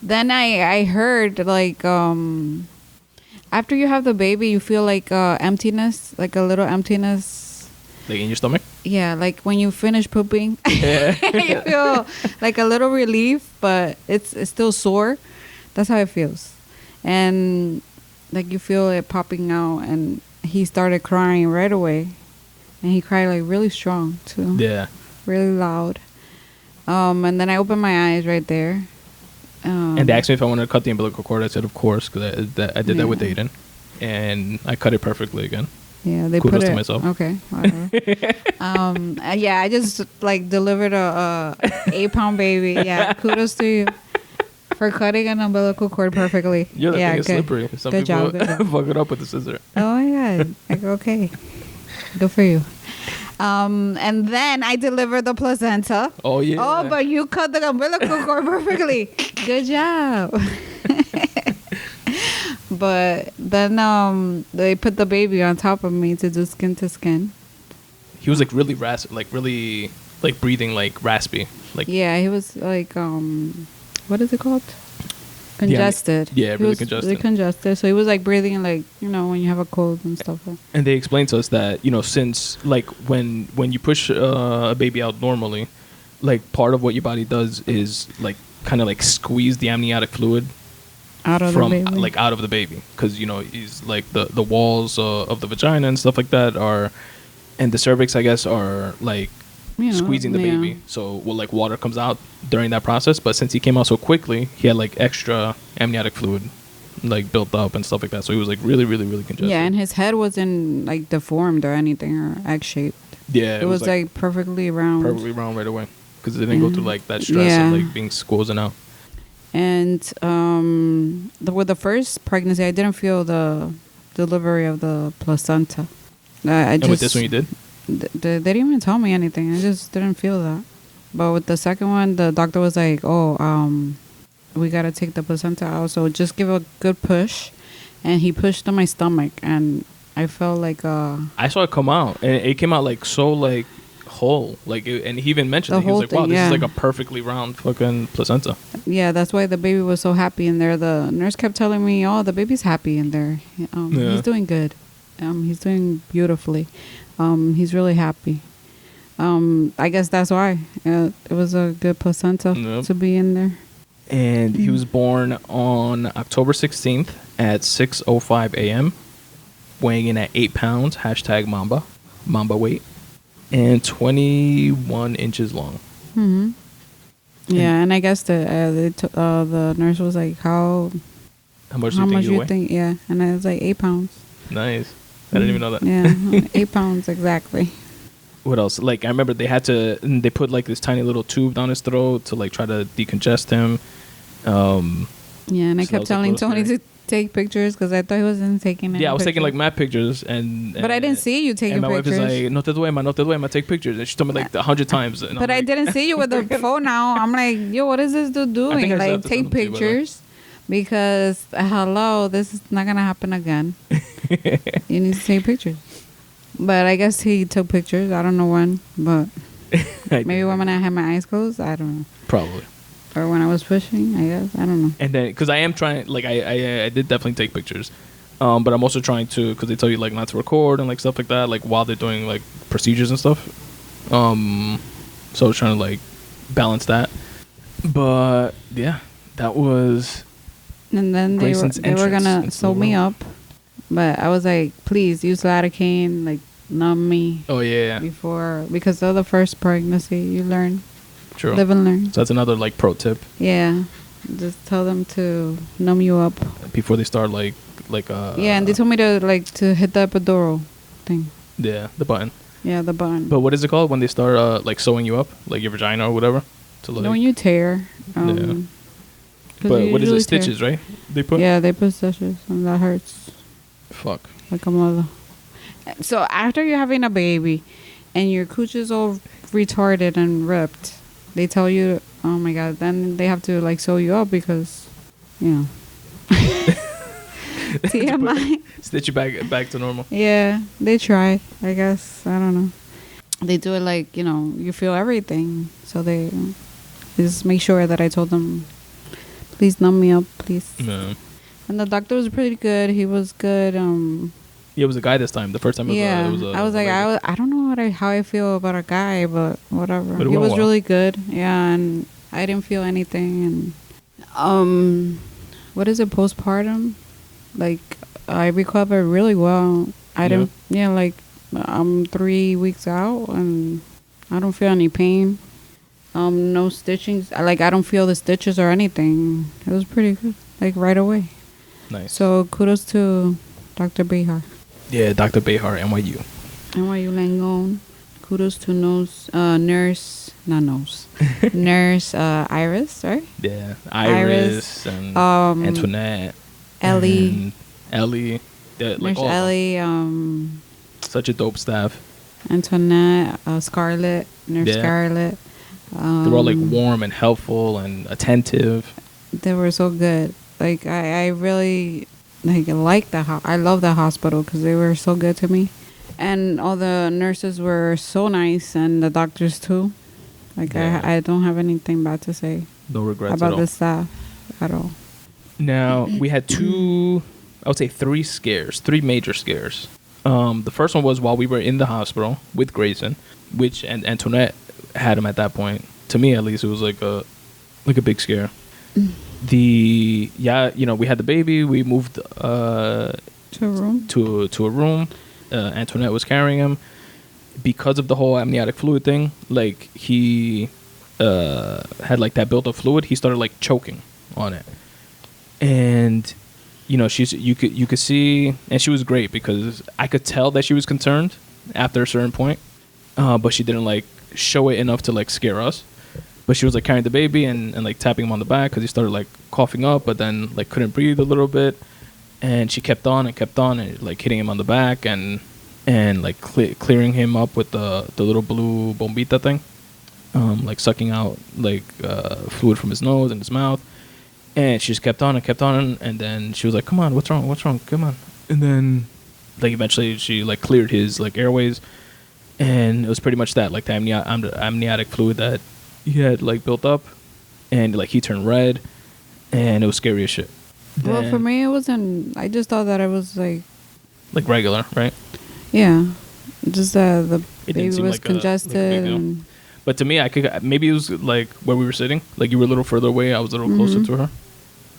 Then I heard like after you have the baby, you feel like emptiness, like a little emptiness.
Like in your stomach?
Yeah, like when you finish pooping,
Yeah.
you feel like a little relief, but it's still sore. That's how it feels. And like you feel it popping out, and he started crying right away. And he cried like really strong too.
Yeah.
Really loud. And then I opened my eyes right there.
And they asked me if I wanted to cut the umbilical cord. I said, of course, because I did that with Aiden. And I cut it perfectly again.
Yeah, they
Kudos
put it.
to myself.
Okay, whatever. Yeah, I just like delivered a 8-pound baby. Yeah, kudos to you for cutting an umbilical cord perfectly.
Yeah, that
yeah,
thing is slippery. Some
good
people
job.
fuck it up with the scissor.
Oh my god. Like, okay, good for you. And then I delivered the placenta.
Oh yeah.
Oh, but you cut the umbilical cord perfectly. Good job. But then they put the baby on top of me to do skin to skin.
He was like really really like breathing like raspy. Like
Yeah, he was like what is it called? Congested.
Yeah,
he
really
was
congested.
Really congested. So he was like breathing like, you know, when you have a cold and stuff.
And they explained to us that, you know, since like when you push a baby out normally, like part of what your body does is like kind of like squeeze the amniotic fluid
Out of
from
the baby.
like out of the baby, because you know he's like the walls of the vagina and stuff like that are, and the cervix I guess are like
You know,
squeezing the
yeah.
baby, so well like water comes out during that process. But since he came out so quickly, he had like extra amniotic fluid like built up and stuff like that, so he was like really congested.
Yeah, and his head wasn't like deformed or anything or egg shaped.
Yeah,
It was like perfectly round.
right away, because it didn't go through like that stress
Yeah.
of like being squozen out.
And with the first pregnancy, I didn't feel the delivery of the placenta. I
And
just
with this one you did?
they didn't even tell me anything. I just didn't feel that. But with the second one, the doctor was like, "Oh, we gotta take the placenta out. So just give a good push." And he pushed on my stomach, and I felt like
I saw it come out, and it came out like so like whole, like and he even mentioned
The
it. He was
whole
like, "Wow,
thing,
this
yeah.
is like a perfectly round fucking placenta."
yeah, that's why the baby was so happy in there. The nurse kept telling me, "Oh, the baby's happy in there.
Yeah.
He's doing good. He's doing beautifully. He's really happy." I guess that's why it was a good placenta
Yep.
to be in there.
And he was born on October 16th at 6:05 a.m., weighing in at 8 pounds, hashtag Mamba weight, and 21 inches long.
Mm-hmm. Yeah, and I guess the nurse was like, "How
How much do you think you weigh?
think?" Yeah, and I was like 8 pounds.
Nice. I didn't even know that.
Yeah, 8 pounds exactly.
What else? Like, I remember they put like this tiny little tube down his throat to like try to decongest him.
Yeah, and I
So that
kept
was, like,
telling
a little
Tony
scary.
to take pictures because I thought he wasn't taking any
Yeah, I was taking
pictures.
like mad pictures, but
I didn't see you taking
and my
pictures.
wife is like, no te duema, take pictures. And she told me like 100 times. And
But
I'm
I
like,
didn't see you with the phone now. I'm like, yo, what is this dude doing?
think I still have
Like,
to
take
send them to you, by the way.
pictures because, hello, this is not going to happen again. You need to take pictures. But I guess he took pictures. I don't know when, but maybe when I had my eyes closed. I don't know.
Probably.
Or when I was pushing, I guess. I don't know.
And then, because I am trying, like, I did definitely take pictures. But I'm also trying to, because they tell you, like, not to record and, like, stuff like that, like, while they're doing, like, procedures and stuff. So I was trying to, like, balance that. But, yeah, that was...
And then they
Grayson's
were
entrance
gonna
into
sew
the
me
world.
up, but I was like, please use lidocaine, like numb me
Oh, yeah.
before, because of the first pregnancy. You learn,
True.
live and learn.
So that's another, like, pro tip.
Yeah, just tell them to numb you up.
Before they start, like
Yeah, and they told me to hit the epidural thing.
yeah, the button.
Yeah, the button.
But what is it called when they start, like, sewing you up? Like, your vagina or whatever? To, like,
When you tear.
Yeah.
'cause
But
you
what is
usually
it? Stitches, right? They put?
Yeah, they put stitches, and that hurts
Fuck.
like a mother. So after you're having a baby, and your cooch is all retarded and ripped, they tell you, oh my god, then they have to like sew you up because, you know. TMI.
Stitch you back to normal.
Yeah, they try. I guess I don't know. They do it like, you know, you feel everything, so they just make sure that I told them, please numb me up, please.
No.
And the doctor was pretty good. He was good.
Yeah, it was a guy this time. The first time
Yeah,
it was a
I was like,
lady.
I don't know how I feel about a guy, but whatever.
But it
He
went
was
well.
really good. Yeah, and I didn't feel anything. And what is it, postpartum? Like I recovered really well. I didn't. Yeah, like I'm 3 weeks out, and I don't feel any pain. No stitchings. I don't feel the stitches or anything. It was pretty good. Like right away.
Nice.
So kudos to Dr. Behar.
Yeah, Dr. Behar, NYU.
NYU Langone. Kudos to nurse Iris, right?
Yeah, Iris and Antoinette,
Ellie,
and Ellie, like
Nurse
all of them.
Ellie,
Such a dope staff.
Antoinette, Scarlett, Nurse
Yeah.
Scarlett.
They were all like warm and helpful and attentive.
They were so good. Like I really like that. I love that hospital because they were so good to me, and all the nurses were so nice, and the doctors too. Like
Yeah.
I don't have anything bad to say
No regrets at
about
all.
the staff at all.
Now, we had three major scares. The first one was while we were in the hospital with Grayson, and Antoinette had him at that point. To me, at least, it was like a big scare. We had the baby. We moved
To a room.
to a room. Antoinette was carrying him. Because of the whole amniotic fluid thing, like he had like that built up fluid, he started like choking on it. And you could see, and she was great because I could tell that she was concerned after a certain point, but she didn't like show it enough to like scare us. But she was like carrying the baby and like tapping him on the back because he started like coughing up, but then like couldn't breathe a little bit, and she kept on and like hitting him on the back and like clearing him up with the little blue bombita thing, like sucking out like fluid from his nose and his mouth. And she just kept on, and then she was like, "Come on, what's wrong? Come on." And then, like, eventually she like cleared his like airways, and it was pretty much that, like the amniotic fluid that he had like built up, and like he turned red, and it was scary as shit.
Well, for me, it wasn't. I just thought that it was like
regular, right?
Yeah, just the
It didn't
baby
seem
was
like a
congested.
big deal.
And
But to me, maybe it was like where we were sitting. Like you were a little further away, I was a little closer to her,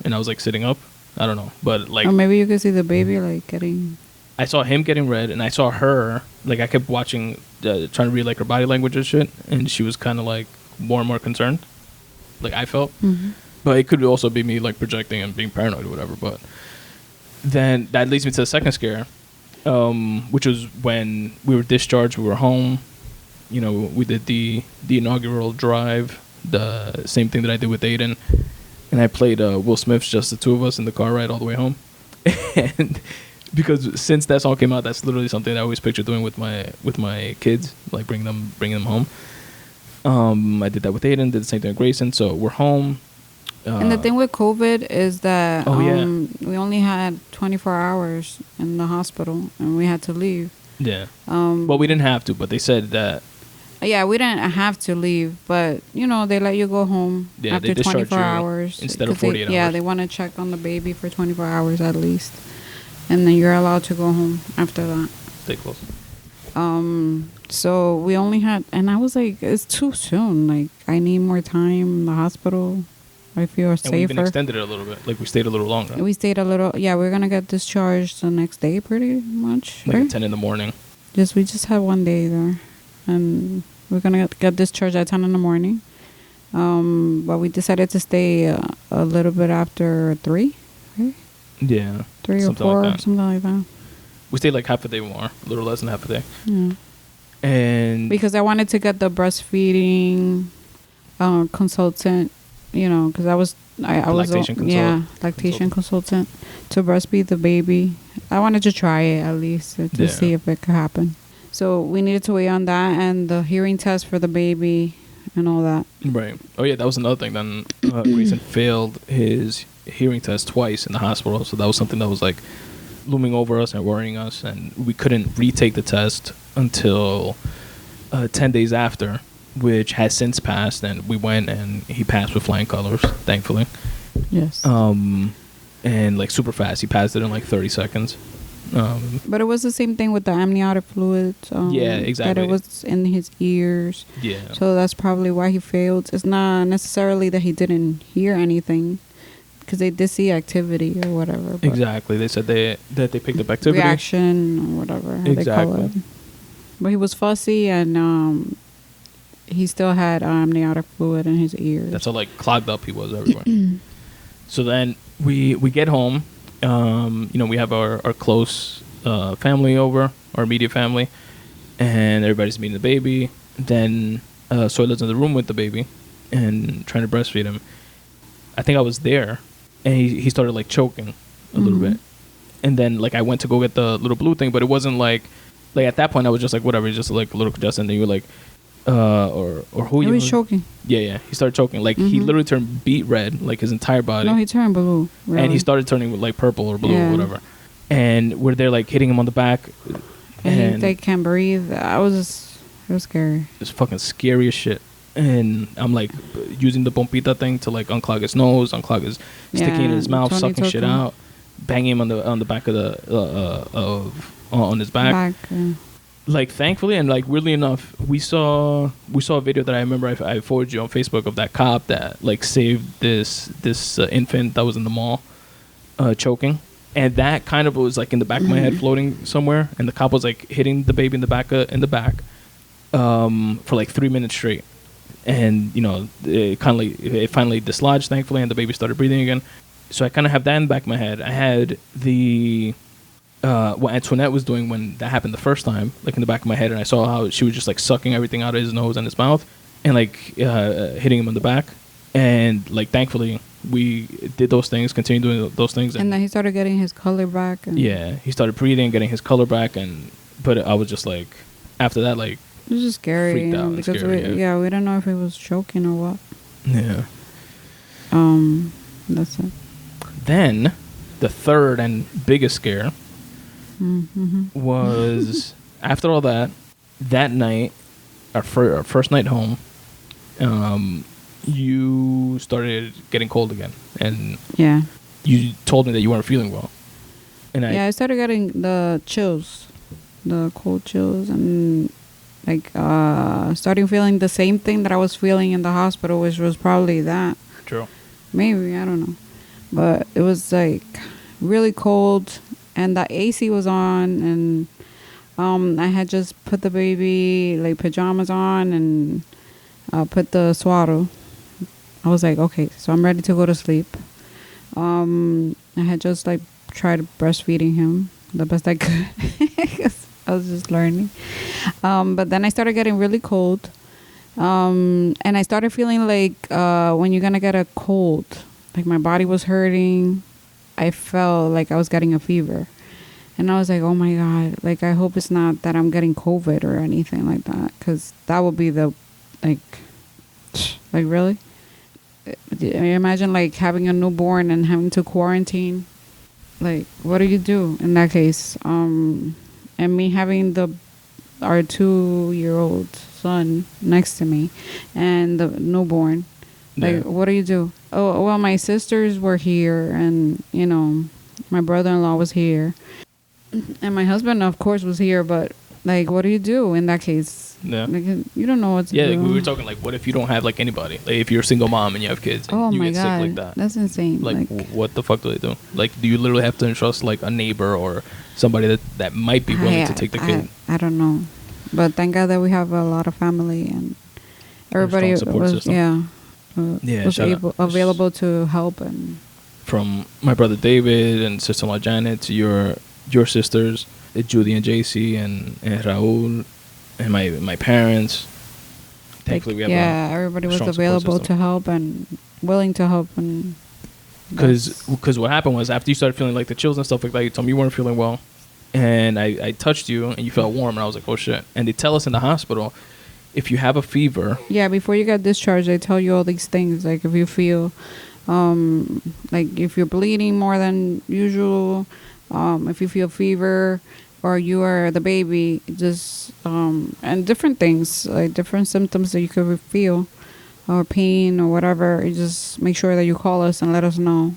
and I was like sitting up. I don't know, but like,
or maybe you could see the baby like getting.
I saw him getting red, and I saw her. Like I kept watching, trying to read like her body language and shit, and she was kind of like more and more concerned. Like I felt, but it could also be me like projecting and being paranoid or whatever. But then that leads me to the second scare, which was when we were discharged. We were home. We did the inaugural drive, the same thing that I did with Aiden, and I played Will Smith's "Just the Two of Us" in the car ride all the way home. And because since that song came out, that's literally something I always picture doing with my kids, like bringing them home. I did that with Aiden, did the same thing with Grayson. So we're home.
And the thing with COVID is that we only had 24 hours in the hospital, and we had to leave.
Yeah. Well, we didn't have to, but they said that.
Yeah, we didn't have to leave, but they let you go home after
they
24 hours
instead of 48 hours.
Yeah, they want to check on the baby for 24 hours at least, and then you're allowed to go home after that.
Stay close.
So we only had, and I was like, it's too soon. Like I need more time in the hospital. I feel safer.
And we even extended it a little bit. Like we stayed a little longer.
We stayed a little. Yeah, we're gonna get discharged the next day, pretty much.
Like
right?
at 10 in the morning.
We just had one day there, and we're gonna get discharged at 10 in the morning. But we decided to stay a little bit after 3, right?
Yeah.
3 or 4, something like that.
We stayed like half a day more, a little less than half a day.
Yeah.
And
because I wanted to get the breastfeeding consultant, because I was lactation consultant to breastfeed the baby. I wanted to try it at least to see if it could happen. So we needed to wait on that and the hearing test for the baby and all that.
Right. Oh yeah, that was another thing. Then Grayson failed his hearing test twice in the hospital, so that was something that was like looming over us and worrying us, and we couldn't retake the test until 10 days after, which has since passed, and we went and he passed with flying colors, thankfully.
Yes.
And like super fast. He passed it in like 30 seconds.
But it was the same thing with the amniotic fluid.
Yeah, exactly.
That it was in his ears.
Yeah.
So that's probably why he failed. It's not necessarily that he didn't hear anything, because they did see activity or whatever.
Exactly. They said that they picked up activity.
Reaction or whatever. They call it. But he was fussy, and he still had amniotic fluid in his ears.
That's how like clogged up he was everywhere. So then we get home. We have our close family over, our immediate family, and everybody's meeting the baby. Then Soyla's in the room with the baby and trying to breastfeed him. I think I was there, and he started like choking a little bit. And then like I went to go get the little blue thing, but it wasn't like at that point I was just like whatever, just like a little congested. And then you were like, or who
he
you?
was choking.
Yeah. He started choking. Like he literally turned beet red, like his entire body.
No, he turned blue. Really.
And he started turning like purple or blue or whatever. And we're there like hitting him on the back.
And they can't breathe. It was scary.
It's fucking scary as shit. And I'm like using the pompita thing to like unclog his nose, sticking in his mouth, sucking shit out, banging him on the back of on his back. Like thankfully and like weirdly enough, we saw a video that I remember I forwarded you on Facebook of that cop that like saved this infant that was in the mall choking. And that kind of was like in the back of my head floating somewhere, and the cop was like hitting the baby in the back for like 3 minutes straight. And you know, it finally dislodged, thankfully, and the baby started breathing again. So I kind of have that in the back of my head. I had the what Antoinette was doing when that happened the first time, like in the back of my head, and I saw how she was just like sucking everything out of his nose and his mouth, and like hitting him in the back. And like thankfully we did those things, continued doing those things,
and then he started getting his color back. And
he started breathing, getting his color back, but I was just like, after that, like.
It was just scary, because we don't know if he was choking or what.
Yeah.
That's it.
Then, the third and biggest scare was after all that night, our first night home, you started getting cold again, and you told me that you weren't feeling well, and
I started getting the chills, the cold chills, and. Like, starting feeling the same thing that I was feeling in the hospital, which was probably that.
True.
Maybe, I don't know. But it was, like, really cold, and the AC was on, and I had just put the baby, like, pajamas on, and put the suaro. I was like, okay, so I'm ready to go to sleep. I had just, like, tried breastfeeding him the best I could. I was just learning. But then I started getting really cold. And I started feeling like when you're going to get a cold, like my body was hurting. I felt like I was getting a fever. And I was like, oh my God, like I hope it's not that I'm getting COVID or anything like that. Because that would be like really? Imagine like having a newborn and having to quarantine. Like, what do you do in that case? And me having our 2-year-old son next to me and the newborn. Like, what do you do? Oh, well, my sisters were here, and, you know, my brother-in-law was here. And my husband, of course, was here, but, like, what do you do in that case?
Yeah.
Like, you don't know what to do.
Yeah, like we were talking, like, what if you don't have, like, anybody? Like, if you're a single mom and you have kids and you get sick like that.
That's insane.
Like, what the fuck do they do? Like, do you literally have to entrust, like, a neighbor or somebody that might be willing to take the kid?
I don't know. But thank God that we have a lot of family and everybody was available to help. And
from my brother David and sister-in-law Janet to your sisters, Judy and JC and Raul and my parents. Thankfully, we have
everybody was available to help and willing to help. And
because what happened was after you started feeling like the chills and stuff like that, you told me you weren't feeling well, and I touched you and you felt warm, and I was like, oh shit. And they tell us in the hospital, if you have a fever,
before you get discharged, they tell you all these things, like if you feel like if you're bleeding more than usual, if you feel fever, or you are the baby, just and different things, like different symptoms that you could feel, or pain or whatever. You just make sure that you call us and let us know.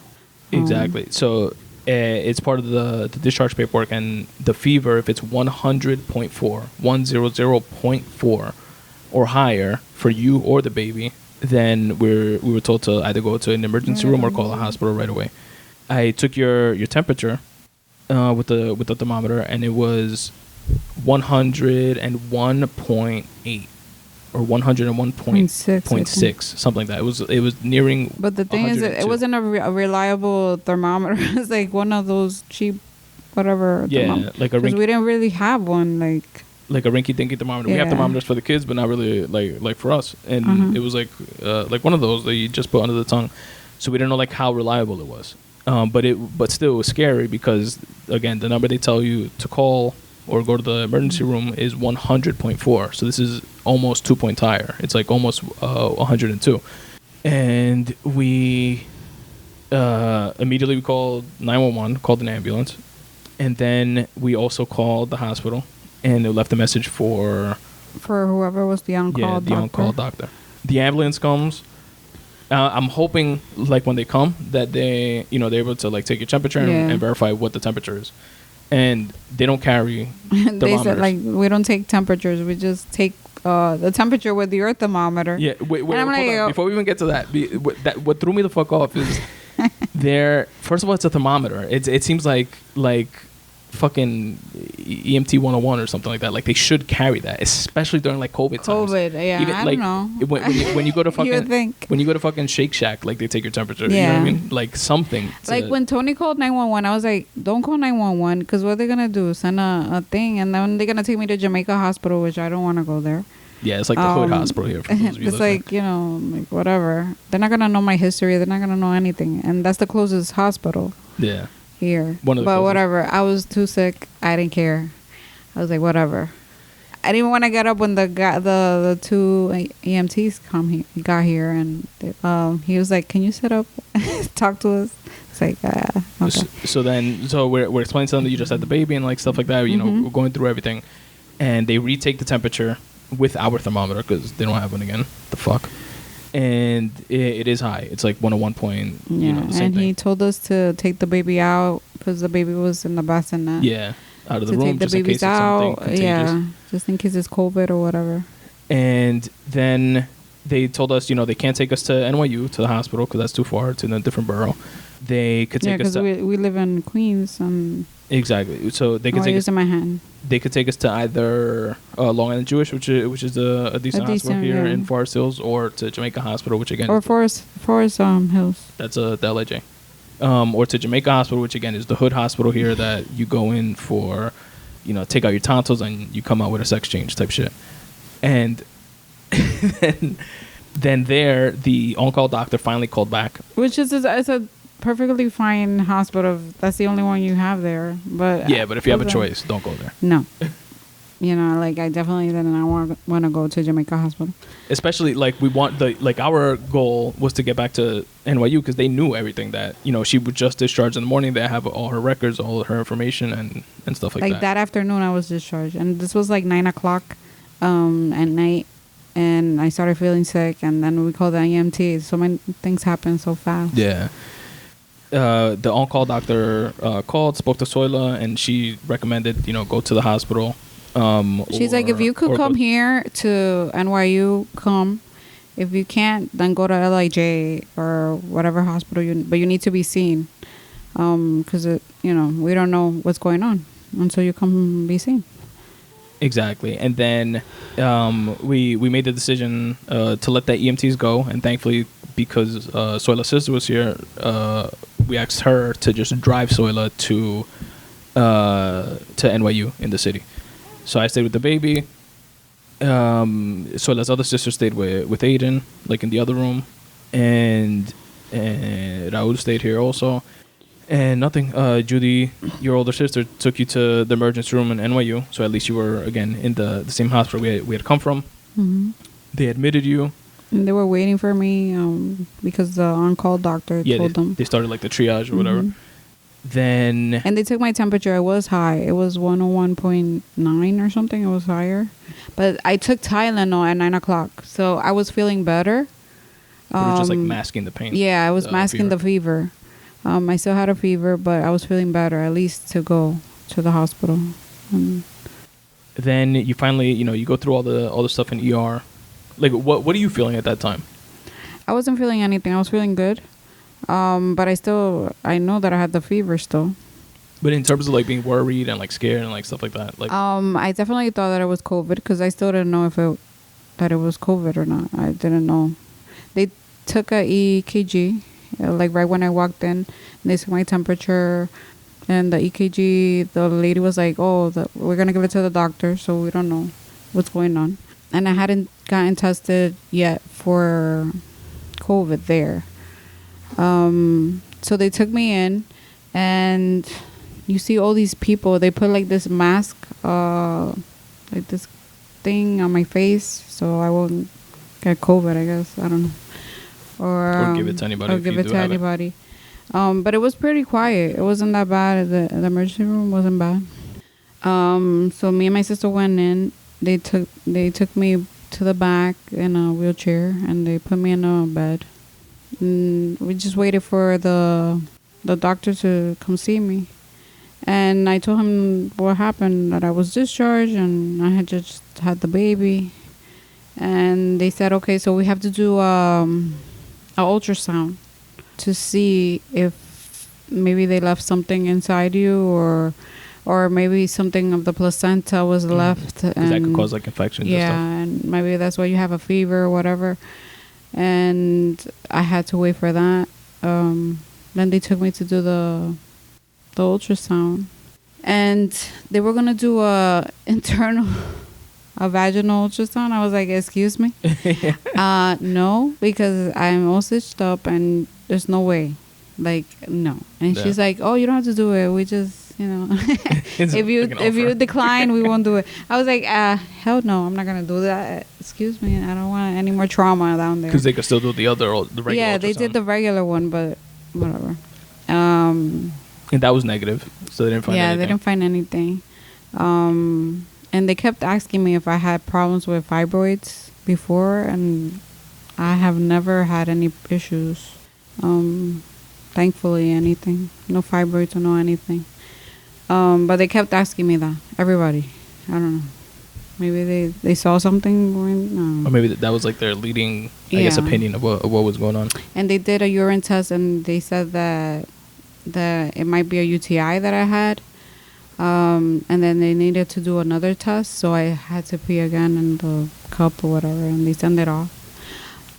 Exactly. So it's part of the discharge paperwork, and the fever, if it's 100.4 or higher for you or the baby, then we were told to either go to an emergency room or call a hospital right away. I took your temperature with the thermometer, and it was 101.8 or 101.6, something like that. It was nearing.
But the thing is, it wasn't a reliable thermometer. It's like one of those cheap whatever.
Yeah, like a
because we didn't really have one.
Like a rinky-dinky thermometer. We have
Yeah.
thermometers for the kids, but not really like for us. And it was like one of those that you just put under the tongue. So we didn't know like how reliable it was. But still it was scary because again, the number they tell you to call or go to the emergency room is 100.4. So this is almost 2 points higher. It's like almost 102. And we immediately called 911, called an ambulance, and then we also called the hospital, and it left a message for
whoever was the on-call doctor.
On-call doctor. The ambulance comes. I'm hoping like when they come that they're able to like take your temperature and verify what the temperature is. And they don't carry thermometers.
They said like we don't take temperatures. We just take the temperature with your thermometer.
Yeah, wait,
and I'm
hold
like,
on. Before we even get to that, what threw me the fuck off is first of all, it's a thermometer. It seems like fucking EMT 101 or something like that. Like they should carry that, especially during like COVID times.
Yeah,
even,
I
like,
don't know.
When you go to
You would think.
when you go to fucking Shake Shack, like they take your temperature.
Yeah.
You know what I mean? Like something.
Like when Tony called 911, I was like, don't call 911 because what they're gonna do? Send a thing, and then they're gonna take me to Jamaica Hospital, which I don't want to go there.
Yeah, it's like the hood hospital here. For those of you
it's
listening.
like, like whatever. They're not gonna know my history. They're not gonna know anything, and that's the closest hospital.
Yeah.
Here.
But
closest. Whatever. I was too sick. I didn't care. I was like, whatever. I didn't even want to get up when the two EMTs got here, and he was like, "Can you sit up, talk to us?" It's like, okay.
So we're explaining to them that you just had the baby and like stuff like that. You know, we're going through everything, and they retake the temperature with our thermometer because they don't have one again. The fuck. And it is high. It's like 101 point.
Yeah,
the same
and
thing.
he told us to take the baby out because the baby was in the bassinet.
Yeah, out of the
to
room
take the
just in
babies
case
out.
it's something contagious.
Just in case it's COVID or whatever.
And then they told us, they can't take us to NYU to the hospital because that's too far. It's in a different borough. They could take us to
because we live in Queens and
exactly. So they could take us
in Manhattan.
They could take us to either Long Island Jewish, which is a decent hospital here in Forest Hills, or to Jamaica Hospital, which again
or Forest Hills.
That's the LAJ. Or to Jamaica Hospital, which again is the hood hospital here that you go in for, take out your tonsils and you come out with a sex change type shit. And then there, the on-call doctor finally called back.
Which is it's a perfectly fine hospital. That's the only one you have there. But
yeah, but if you have a choice, don't go there.
No. I definitely didn't want to go to Jamaica Hospital.
Especially we want our goal was to get back to NYU because they knew everything that she would just discharge in the morning. They have all her records, all her information, and stuff like that.
Like that afternoon, I was discharged, and this was like 9:00 at night, and I started feeling sick, and then we called the EMT. So many things happened so fast.
Yeah. The on-call doctor called, spoke to Soila, and she recommended go to the hospital.
She's like, if you could come here to NYU, come. If you can't, then go to LIJ or whatever hospital but you need to be seen, because we don't know what's going on until you come be seen.
Exactly. And then we made the decision to let the EMTs go, and thankfully because Soila's sister was here, we asked her to just drive Soila to NYU in the city. So I stayed with the baby. Soila's other sister stayed with Aiden, like in the other room, and Raul stayed here also. And nothing. Judy, your older sister, took you to the emergency room in NYU, so at least you were again in the same hospital we had come from.
Mm-hmm.
They admitted you.
And they were waiting for me because the on-call doctor told them.
They started like the triage or whatever. Then
and they took my temperature. It was high. It was 101.9 or something. It was higher. But I took Tylenol at 9:00, so I was feeling better.
It was just like masking the pain.
Yeah, I was masking the fever. I still had a fever, but I was feeling better, at least to go to the hospital.
Then you finally, you go through all the stuff in ER. Like, what are you feeling at that time?
I wasn't feeling anything. I was feeling good. But I know that I had the fever still.
But in terms of like being worried and like scared and like stuff like that, like
I definitely thought that it was COVID because I still didn't know that it was COVID or not. I didn't know. They took a EKG like right when I walked in. They took my temperature, And the EKG, the lady was like, oh, we're going to give it to the doctor, so we don't know what's going on. And I hadn't gotten tested yet for COVID there. So they took me in, and you see all these people. They put like this mask, like this thing on my face, so I won't get COVID, I guess. I don't know. Or
give it to anybody.
Or give it to anybody. But it was pretty quiet. It wasn't that bad. The emergency room wasn't bad. So me and my sister went in. They took me to the back in a wheelchair, and they put me in a bed. And we just waited for the doctor to come see me. And I told him what happened, that I was discharged and I had just had the baby. And they said, okay, so we have to do an ultrasound to see if maybe they left something inside you, or maybe something of the placenta was left.
Because that could cause like infections.
Yeah,
and stuff.
And maybe that's why you have a fever or whatever. And I had to wait for that. Then they took me to do the ultrasound, and they were gonna do a vaginal ultrasound. I was like, excuse me? No, because I'm all stitched up and there's no way. Like, no. And she's like, oh, you don't have to do it. We just, if you decline, we won't do it. I was like, hell no, I'm not going to do that. Excuse me. I don't want any more trauma down there.
Because they could still do the regular
Yeah, they did the regular one, but whatever.
And that was negative, so they didn't find anything.
Yeah, they didn't find anything. And they kept asking me if I had problems with fibroids before, and I have never had any issues. Thankfully, anything. No fibroids or no anything. But they kept asking me that. Everybody. I don't know. Maybe they saw something going.
Or maybe that was like their leading, I guess, opinion of what was going on.
And they did a urine test, and they said that it might be a UTI that I had. And then they needed to do another test, so I had to pee again in the cup or whatever, and they sent it off.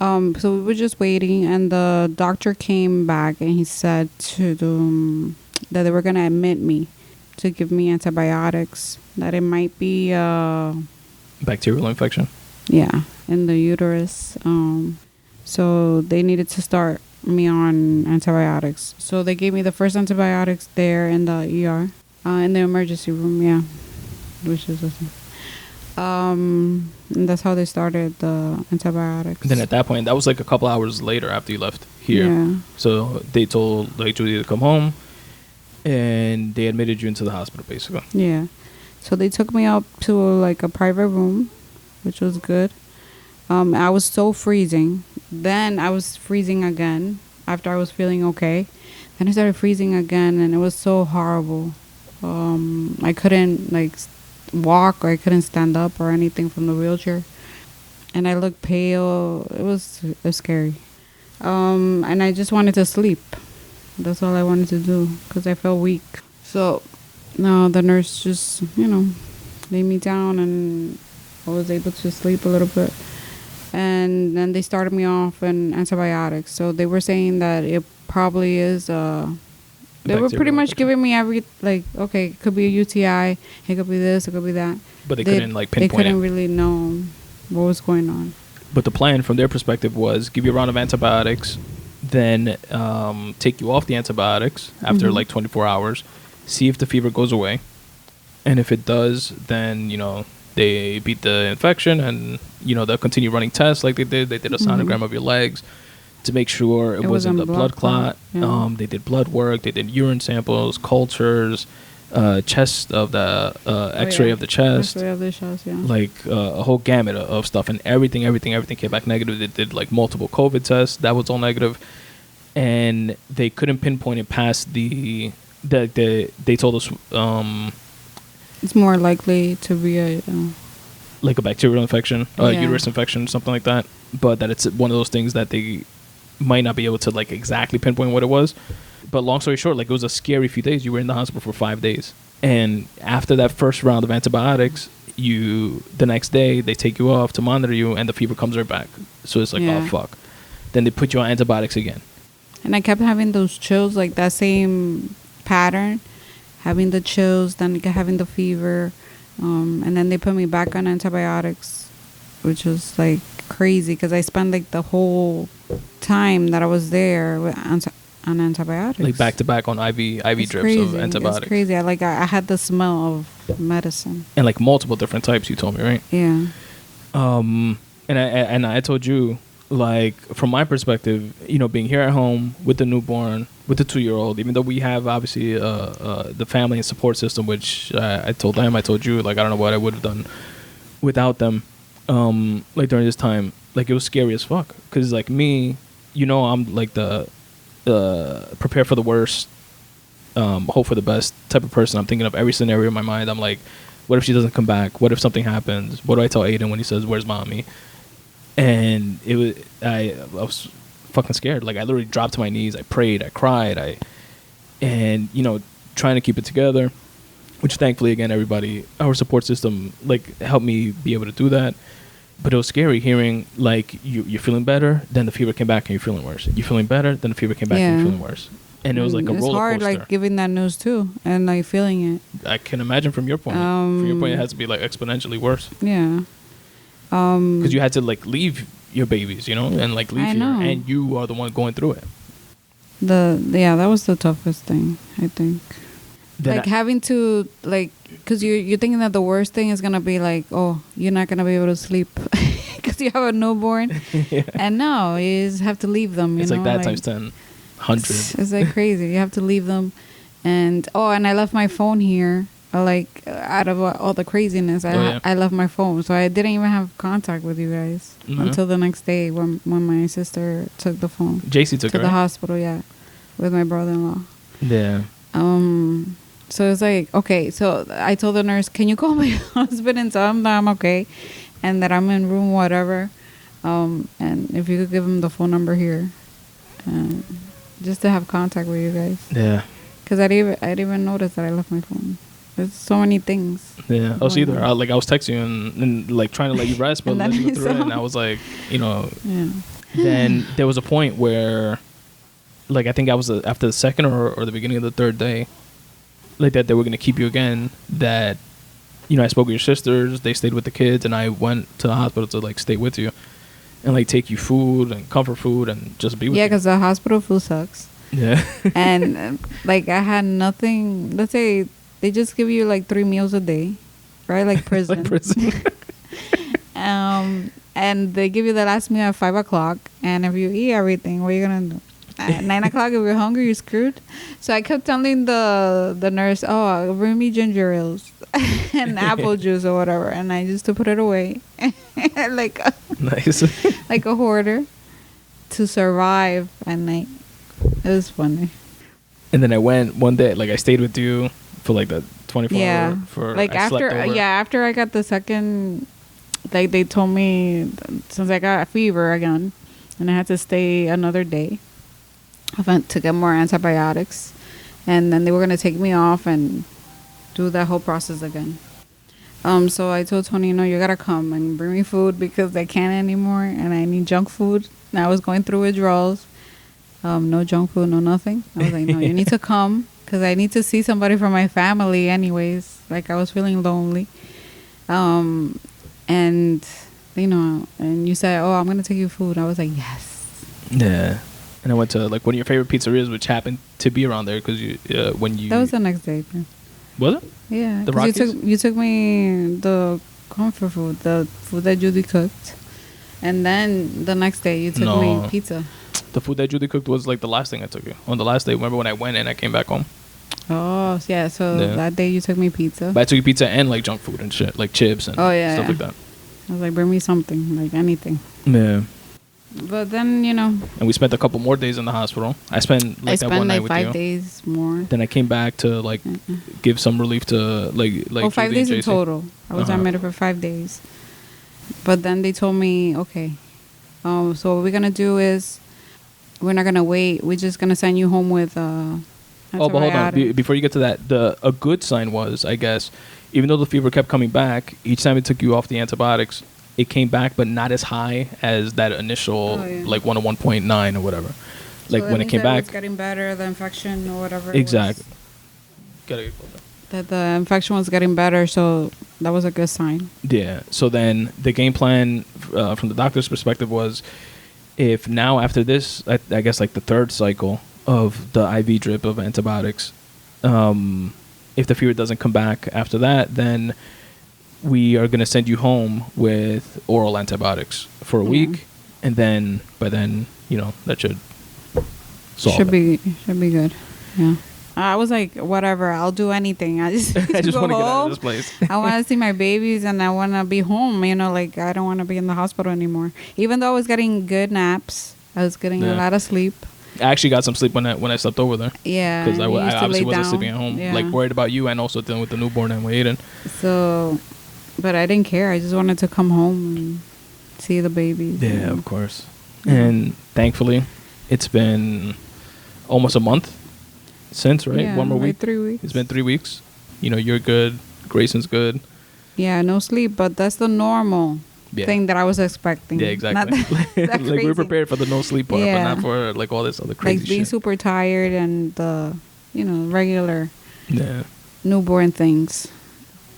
So we were just waiting, and the doctor came back, and he said that they were going to admit me to give me antibiotics, that it might be
bacterial infection.
Yeah, in the uterus. So they needed to start me on antibiotics. So they gave me the first antibiotics there in the ER. In the emergency room, yeah, which is awesome. And that's how they started the antibiotics.
And then at that point, that was like a couple hours later after you left here.
Yeah.
So they told like Julie to come home, and they admitted you into the hospital, basically.
Yeah. So they took me up to like a private room, which was good. I was so freezing. Then I was freezing again after I was feeling okay. Then I started freezing again, and it was so horrible. I couldn't like walk, or I couldn't stand up or anything from the wheelchair, and I looked pale. It was scary. And I just wanted to sleep. That's all I wanted to do, because I felt weak. So no, the nurse just laid me down, and I was able to sleep a little bit. And then they started me off on antibiotics. So they were saying that it probably is they were pretty much giving me okay, it could be a UTI, it could be this, it could be that.
But they couldn't like pinpoint it.
They couldn't really know what was going on.
But the plan from their perspective was give you a round of antibiotics, then take you off the antibiotics after like 24 hours, see if the fever goes away. And if it does, then, they beat the infection, and, they'll continue running tests like they did. They did a sonogram of your legs to make sure it wasn't a blood clot. Yeah. They did blood work. They did urine samples, cultures, chest of the X-ray of the chest.
X-ray of the chest, yeah.
Like a whole gamut of stuff, and everything came back negative. They did like multiple COVID tests. That was all negative, and they couldn't pinpoint it past they told us
it's more likely to be
like a bacterial infection, uterus infection, something like that. But that it's one of those things that they might not be able to like exactly pinpoint what it was. But long story short, like it was a scary few days. You were in the hospital for 5 days, and after that first round of antibiotics, the next day they take you off to monitor you, and the fever comes right back. So it's like, oh fuck. Then they put you on antibiotics again.
And I kept having those chills, like that same pattern. having the chills, then having the fever, and then they put me back on antibiotics, which was like crazy because I spent like the whole time that I was there on antibiotics,
like back to back on IV drips
crazy.
of antibiotics.
It's crazy. I had the smell of medicine,
and like multiple different types. You told me, right?
Yeah.
And I told you, like, from my perspective, being here at home with the newborn, with the 2-year-old, even though we have obviously the family and support system, which I told you, like, I don't know what I would have done without them, like, during this time. Like, it was scary as fuck. Because, like, me, I'm, like, the prepare for the worst, hope for the best type of person. I'm thinking of every scenario in my mind. I'm like, what if she doesn't come back? What if something happens? What do I tell Aiden when he says, "Where's mommy?" And I was fucking scared. Like, I literally dropped to my knees. I prayed. I cried. Trying to keep it together, which thankfully, again, everybody, our support system, like, helped me be able to do that. But it was scary hearing, like, you're feeling better, then the fever came back and you're feeling worse. You're feeling better, then the fever came back and you're feeling worse. And it was like a roller coaster.
It's hard, like, giving that news too, and like feeling it.
I can imagine from your point. From your point, it has to be like exponentially worse.
Yeah.
Because you had to like leave your babies, and like leave here, and you are the one going through it.
That was the toughest thing, I think. Then like having to like, because you're thinking that the worst thing is gonna be like, oh, you're not gonna be able to sleep because you have a newborn, yeah. And no, you just have to leave them.
It's like that times 10. 100.
It's like crazy. You have to leave them, and I left my phone here. Like, out of all the craziness, I left my phone, so I didn't even have contact with you guys until the next day when my sister took the phone.
JC took
to
it,
the
right?
hospital, yeah, with my brother-in-law.
Yeah.
So it's like, okay. So I told the nurse, "Can you call my husband and tell him that I'm okay, and that I'm in room whatever, and if you could give him the phone number here." Just to have contact with you guys.
Yeah.
Because I didn't even notice that I left my phone. There's so many things.
Yeah. I was texting you and like trying to let you rest, but let you go through it. And I was like, Yeah. Then there was a point where, like, I think I was after the second or the beginning of the third day, like that they were going to keep you again. That, I spoke with your sisters. They stayed with the kids, and I went to the hospital to like stay with you. And like take you food and comfort food and just be with you.
Yeah, because the hospital food sucks.
Yeah.
And like I had nothing. Let's say they just give you like 3 meals a day, right? Like prison.
Like prison.
And they give you the last meal at 5:00. And if you eat everything, what are you gonna do? At 9:00, if you're hungry, you're screwed. So I kept telling the nurse, "Oh, bring me ginger ales and apple juice or whatever," and I used to put it away, like
nice,
like a hoarder, to survive at night. It was funny.
And then I went one day, like I stayed with you for like the 24 hour. For
like after I got the second, like they told me since I got a fever again, and I had to stay another day. I went to get more antibiotics, and then they were going to take me off and do that whole process again. So I told Tony, "No, you got to come and bring me food because I can't anymore, and I need junk food." And I was going through withdrawals. No junk food, no nothing. I was like, "No, you need to come because I need to see somebody from my family anyways." Like, I was feeling lonely. And, and you said, "Oh, I'm going to take you food." I was like, "Yes."
Yeah. And I went to like one of your favorite pizzerias, which happened to be around there because when you.
That was the next day.
Was it?
Yeah.
The Rockies?
You took me the comfort food, the food that Judy cooked, and then the next day you took me pizza.
The food that Judy cooked was like the last thing I took you on the last day. Remember when I went and I came back home?
Oh yeah. So that day you took me pizza.
But I took you pizza and like junk food and shit, like chips and stuff like that.
I was like, bring me something, like anything.
Yeah.
But then, and
we spent a couple more days in the hospital. I spent that one night with you.
5 days more.
Then I came back to like give some relief to like
5 days in total. I was admitted for 5 days. But then they told me, okay, so what we're gonna do is we're not gonna wait. We're just gonna send you home with
but hold on. Before you get to that, a good sign was, I guess, even though the fever kept coming back, each time it took you off the antibiotics, it came back, but not as high as that initial, like 101.9 or whatever. Like, so when it came back,
it's getting better, the infection or whatever.
Exactly. Gotta get closer.
That the infection was getting better, so that was a good sign.
Yeah. So then the game plan from the doctor's perspective was, if now after this, I guess like the third cycle of the IV drip of antibiotics, if the fever doesn't come back after that, then we are going to send you home with oral antibiotics for a week. And then by then, that should solve it.
Should be good. Yeah. I was like, whatever, I'll do anything. I just
I just
want to
get out of this place.
I want to see my babies and I want to be home. Like I don't want to be in the hospital anymore. Even though I was getting good naps, I was getting a lot of sleep.
I actually got some sleep when I slept over there.
Yeah.
Because I obviously wasn't
down.
sleeping at home.
Yeah.
Like worried about you and also dealing with the newborn and waiting.
So, but I didn't care. I just wanted to come home and see the babies.
Yeah, of course. And thankfully, it's been almost a month since, right?
Yeah,
1 more week.
3 weeks.
It's been 3 weeks. You're good. Grayson's good.
Yeah, no sleep, but that's the normal thing that I was expecting.
Yeah, exactly.
Not that
like we're prepared for the no sleep part, but not for like all this other crazy
like being
shit.
super tired and the regular newborn things.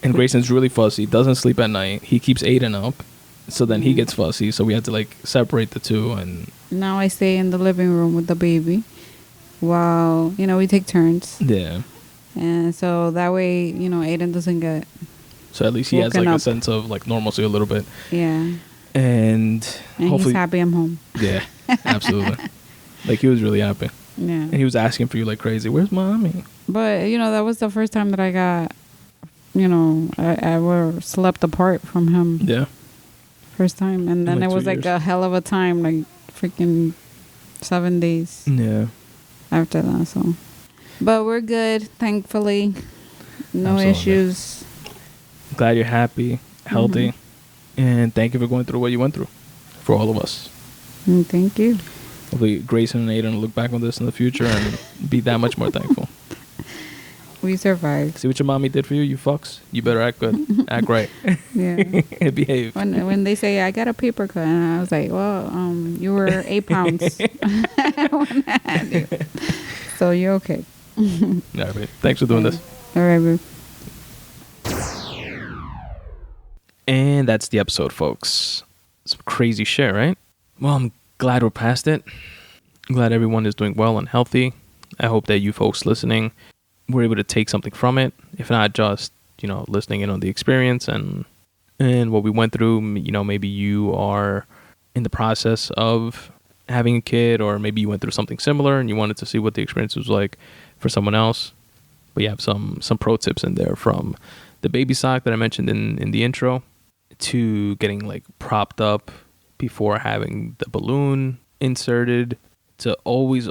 And Grayson's really fussy. Doesn't sleep at night. He keeps eating up, so then he gets fussy. So we had to like separate the two. And
now I stay in the living room with the baby while we take turns.
Yeah.
And so that way Aiden doesn't get.
So at least he has like
up.
a sense of like normalcy a little bit.
Yeah.
And hopefully
he's happy I'm home.
Yeah, absolutely. Like he was really happy.
Yeah.
And he was asking for you like crazy. Where's mommy?
But that was the first time that I got, I ever slept apart from him.
Yeah.
First time, and then
like
it was
2
like
years.
a hell of a time, like freaking 7 days.
Yeah.
After that, so. But we're good, thankfully. No
Absolutely.
issues.
Glad you're happy, healthy, and thank you for going through what you went through for all of us.
Thank you.
Hopefully Grayson and Aiden will look back on this in the future and be that much more thankful.
We survived.
See what your mommy did for you, you fucks? You better act good. Act right.
Yeah.
Behave.
When they say, I got a paper cut, and I was like, well, you were 8 pounds. When I had you. So you're okay.
All right, babe. Thanks for doing this.
All right, babe.
And that's the episode, folks. Some crazy shit, right? Well, I'm glad we're past it. I'm glad everyone is doing well and healthy. I hope that you folks listening were able to take something from it. If not, just, listening in on the experience and what we went through. Maybe you are in the process of having a kid, or maybe you went through something similar and you wanted to see what the experience was like for someone else. We have some pro tips in there, from the baby sock that I mentioned in the intro, to getting like propped up before having the balloon inserted, to always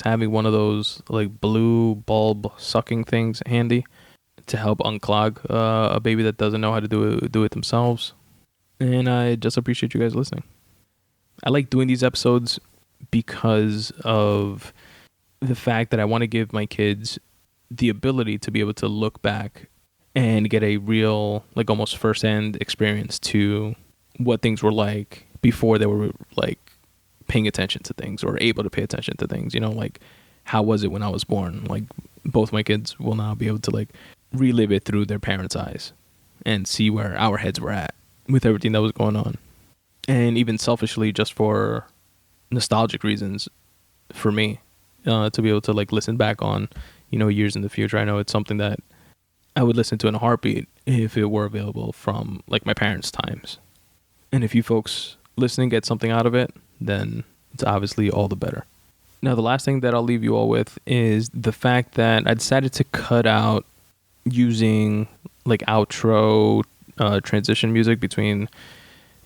having one of those like blue bulb sucking things handy to help unclog a baby that doesn't know how to do it themselves. And I just appreciate you guys listening. I like doing these episodes because of the fact that I want to give my kids the ability to be able to look back and get a real, like, almost first-hand experience to what things were like before they were like paying attention to things or able to pay attention to things. Like, how was it when I was born? Like, both my kids will now be able to like relive it through their parents' eyes and see where our heads were at with everything that was going on. And even selfishly, just for nostalgic reasons, for me, to be able to like listen back on, years in the future. I know it's something that I would listen to in a heartbeat if it were available from like my parents' times. And if you folks listening get something out of it, then it's obviously all the better. Now, the last thing that I'll leave you all with is the fact that I decided to cut out using like outro transition music between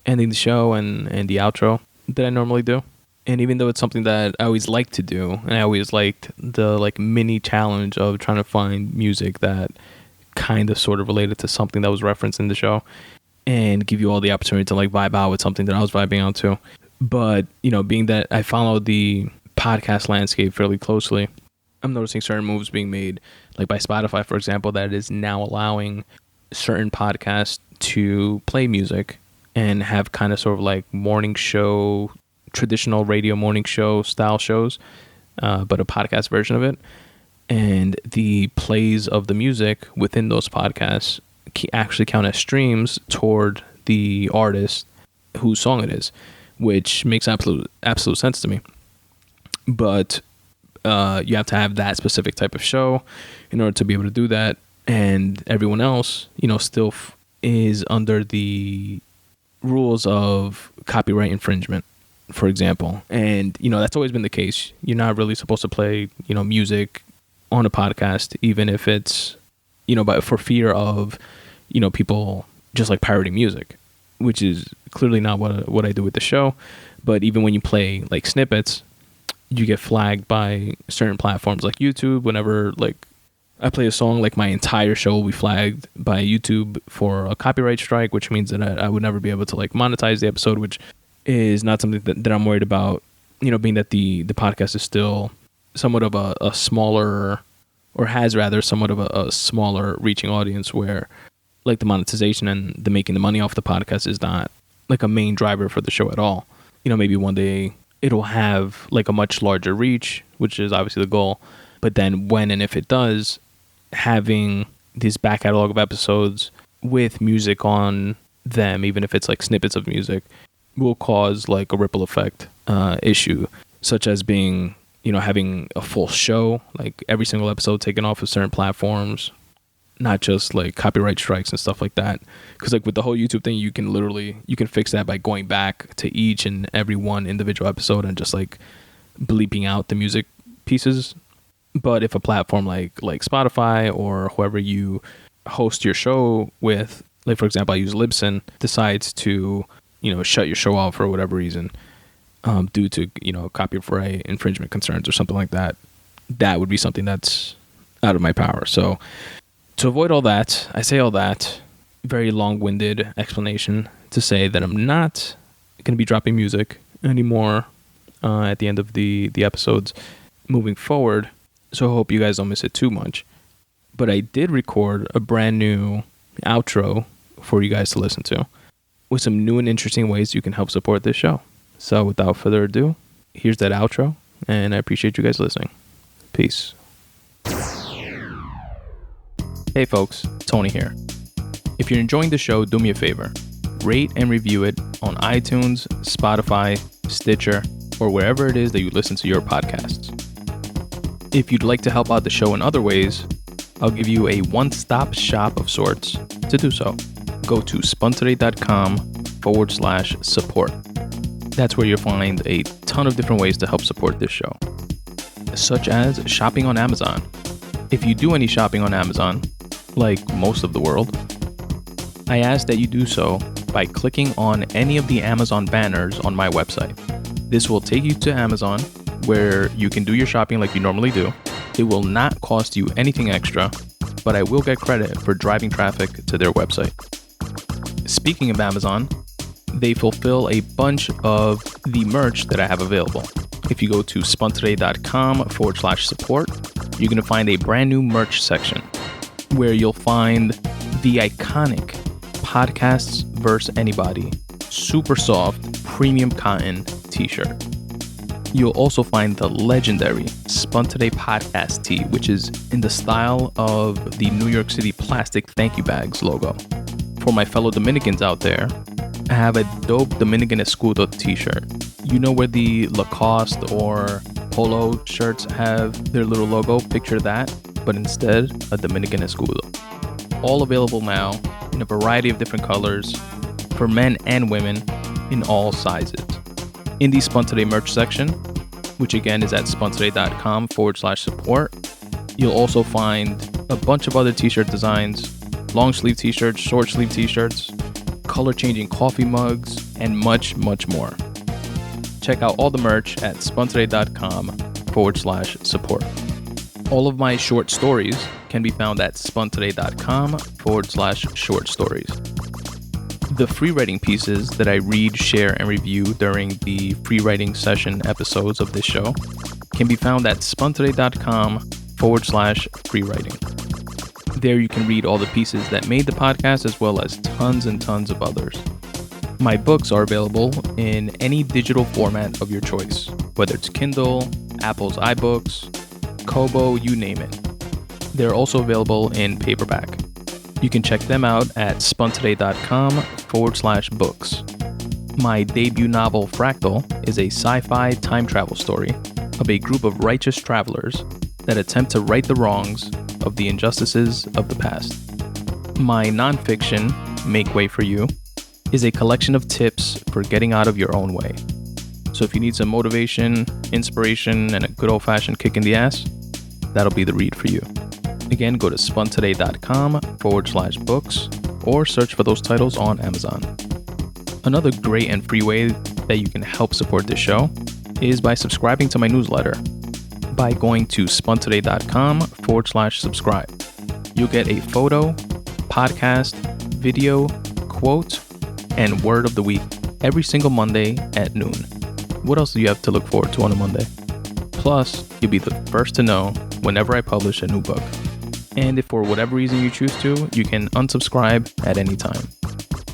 ending the show and the outro that I normally do. And even though it's something that I always liked to do, and I always liked the like mini challenge of trying to find music that kind of sort of related to something that was referenced in the show and give you all the opportunity to like vibe out with something that I was vibing out to. But, being that I follow the podcast landscape fairly closely, I'm noticing certain moves being made, like by Spotify, for example, that is now allowing certain podcasts to play music and have kind of sort of like morning show, traditional radio morning show style shows, but a podcast version of it. And the plays of the music within those podcasts actually count as streams toward the artist whose song it is, which makes absolute sense to me. But you have to have that specific type of show in order to be able to do that. And everyone else, still is under the rules of copyright infringement, for example. And, that's always been the case. You're not really supposed to play, music on a podcast, even if it's, but for fear of, people just like pirating music, which is clearly not what I do with the show. But even when you play like snippets, you get flagged by certain platforms like YouTube. Whenever like I play a song, like my entire show will be flagged by YouTube for a copyright strike, which means that I would never be able to like monetize the episode, which is not something that I'm worried about, being that the podcast is still somewhat of a smaller, or has rather somewhat of a smaller reaching audience, where like the monetization and the making the money off the podcast is not like a main driver for the show at all. Maybe one day it'll have like a much larger reach, which is obviously the goal. But then when and if it does, having this back catalog of episodes with music on them, even if it's like snippets of music, will cause like a ripple effect issue, such as being, having a full show, like every single episode taken off of certain platforms, not just like copyright strikes and stuff like that. Because like with the whole YouTube thing, you can fix that by going back to each and every one individual episode and just like bleeping out the music pieces. But if a platform like Spotify or whoever you host your show with, like for example, I use Libsyn, decides to, shut your show off for whatever reason, due to, copyright infringement concerns or something like that, that would be something that's out of my power. So to avoid all that, I say all that very long-winded explanation to say that I'm not going to be dropping music anymore at the end of the episodes moving forward. So I hope you guys don't miss it too much. But I did record a brand new outro for you guys to listen to with some new and interesting ways you can help support this show. So without further ado, here's that outro, and I appreciate you guys listening. Peace. Hey folks, Tony here. If you're enjoying the show, do me a favor. Rate and review it on iTunes, Spotify, Stitcher, or wherever it is that you listen to your podcasts. If you'd like to help out the show in other ways, I'll give you a one-stop shop of sorts to do so. Go to spuntoday.com/support. That's where you'll find a ton of different ways to help support this show, such as shopping on Amazon. If you do any shopping on Amazon, like most of the world, I ask that you do so by clicking on any of the Amazon banners on my website. This will take you to Amazon, where you can do your shopping like you normally do. It will not cost you anything extra, but I will get credit for driving traffic to their website. Speaking of Amazon, they fulfill a bunch of the merch that I have available. If you go to spuntoday.com/support, you're going to find a brand new merch section where you'll find the iconic Podcasts vs. Anybody super soft premium cotton t-shirt. You'll also find the legendary Spun Today Podcast tee, which is in the style of the New York City plastic thank you bags logo. For my fellow Dominicans out there, I have a dope Dominican Escudo t-shirt. You know where the Lacoste or Polo shirts have their little logo? Picture that, but instead a Dominican Escudo. All available now in a variety of different colors for men and women in all sizes. In the Spun Today merch section, which again is at spuntoday.com/support, you'll also find a bunch of other t-shirt designs, long sleeve t-shirts, short sleeve t-shirts, color changing coffee mugs, and much, much more. Check out all the merch at spuntoday.com/support. All of my short stories can be found at spuntoday.com/short stories. The free writing pieces that I read, share, and review during the free writing session episodes of this show can be found at spuntoday.com/free writing. There you can read all the pieces that made the podcast, as well as tons and tons of others. My books are available in any digital format of your choice, whether it's Kindle, Apple's iBooks, Kobo, you name it. They're also available in paperback. You can check them out at spuntoday.com/books. My debut novel, FRACTAL, is a sci-fi time travel story of a group of righteous travelers that attempt to right the wrongs of the injustices of the past. My nonfiction, Make Way for You, is a collection of tips for getting out of your own way. So if you need some motivation, inspiration, and a good old-fashioned kick in the ass, that'll be the read for you. Again, go to spuntoday.com/books or search for those titles on Amazon. Another great and free way that you can help support this show is by subscribing to my newsletter by going to spuntoday.com/subscribe. You'll get a photo, podcast, video, quote, and word of the week every single Monday at noon. What else do you have to look forward to on a Monday? Plus, you'll be the first to know whenever I publish a new book. And if for whatever reason you choose to, you can unsubscribe at any time.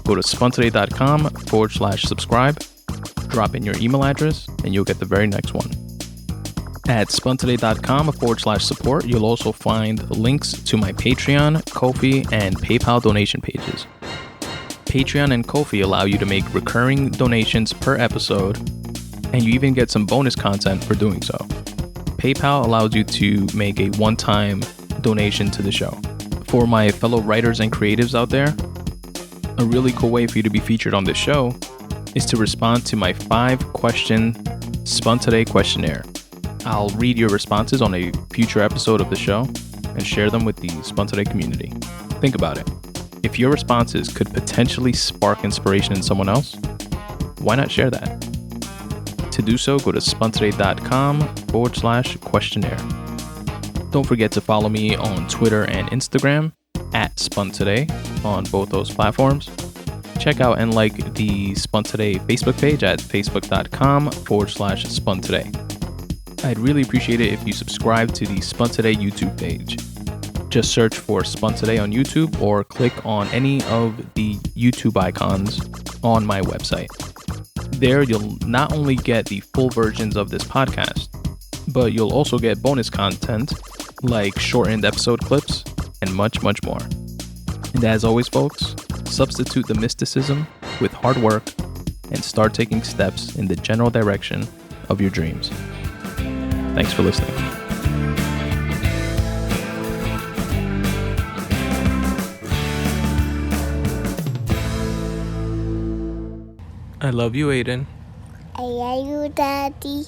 Go to spuntoday.com/subscribe, drop in your email address, and you'll get the very next one. At spuntoday.com/support, you'll also find links to my Patreon, Ko-fi, and PayPal donation pages. Patreon and Ko-fi allow you to make recurring donations per episode, and you even get some bonus content for doing so. PayPal allows you to make a one-time donation to the show. For my fellow writers and creatives out there, a really cool way for you to be featured on this show is to respond to my 5-question Spun Today questionnaire. I'll read your responses on a future episode of the show and share them with the Spun Today community. Think about it. If your responses could potentially spark inspiration in someone else, why not share that? To do so, go to spuntoday.com/questionnaire. Don't forget to follow me on Twitter and Instagram at Spun Today on both those platforms. Check out and like the Spun Today Facebook page at facebook.com/Spun Today. I'd really appreciate it if you subscribe to the Spun Today YouTube page. Just search for Spun Today on YouTube or click on any of the YouTube icons on my website. There, you'll not only get the full versions of this podcast, but you'll also get bonus content like shortened episode clips and much, much more. And as always, folks, substitute the mysticism with hard work and start taking steps in the general direction of your dreams. Thanks for listening. I love you, Aiden.
I love you, Daddy.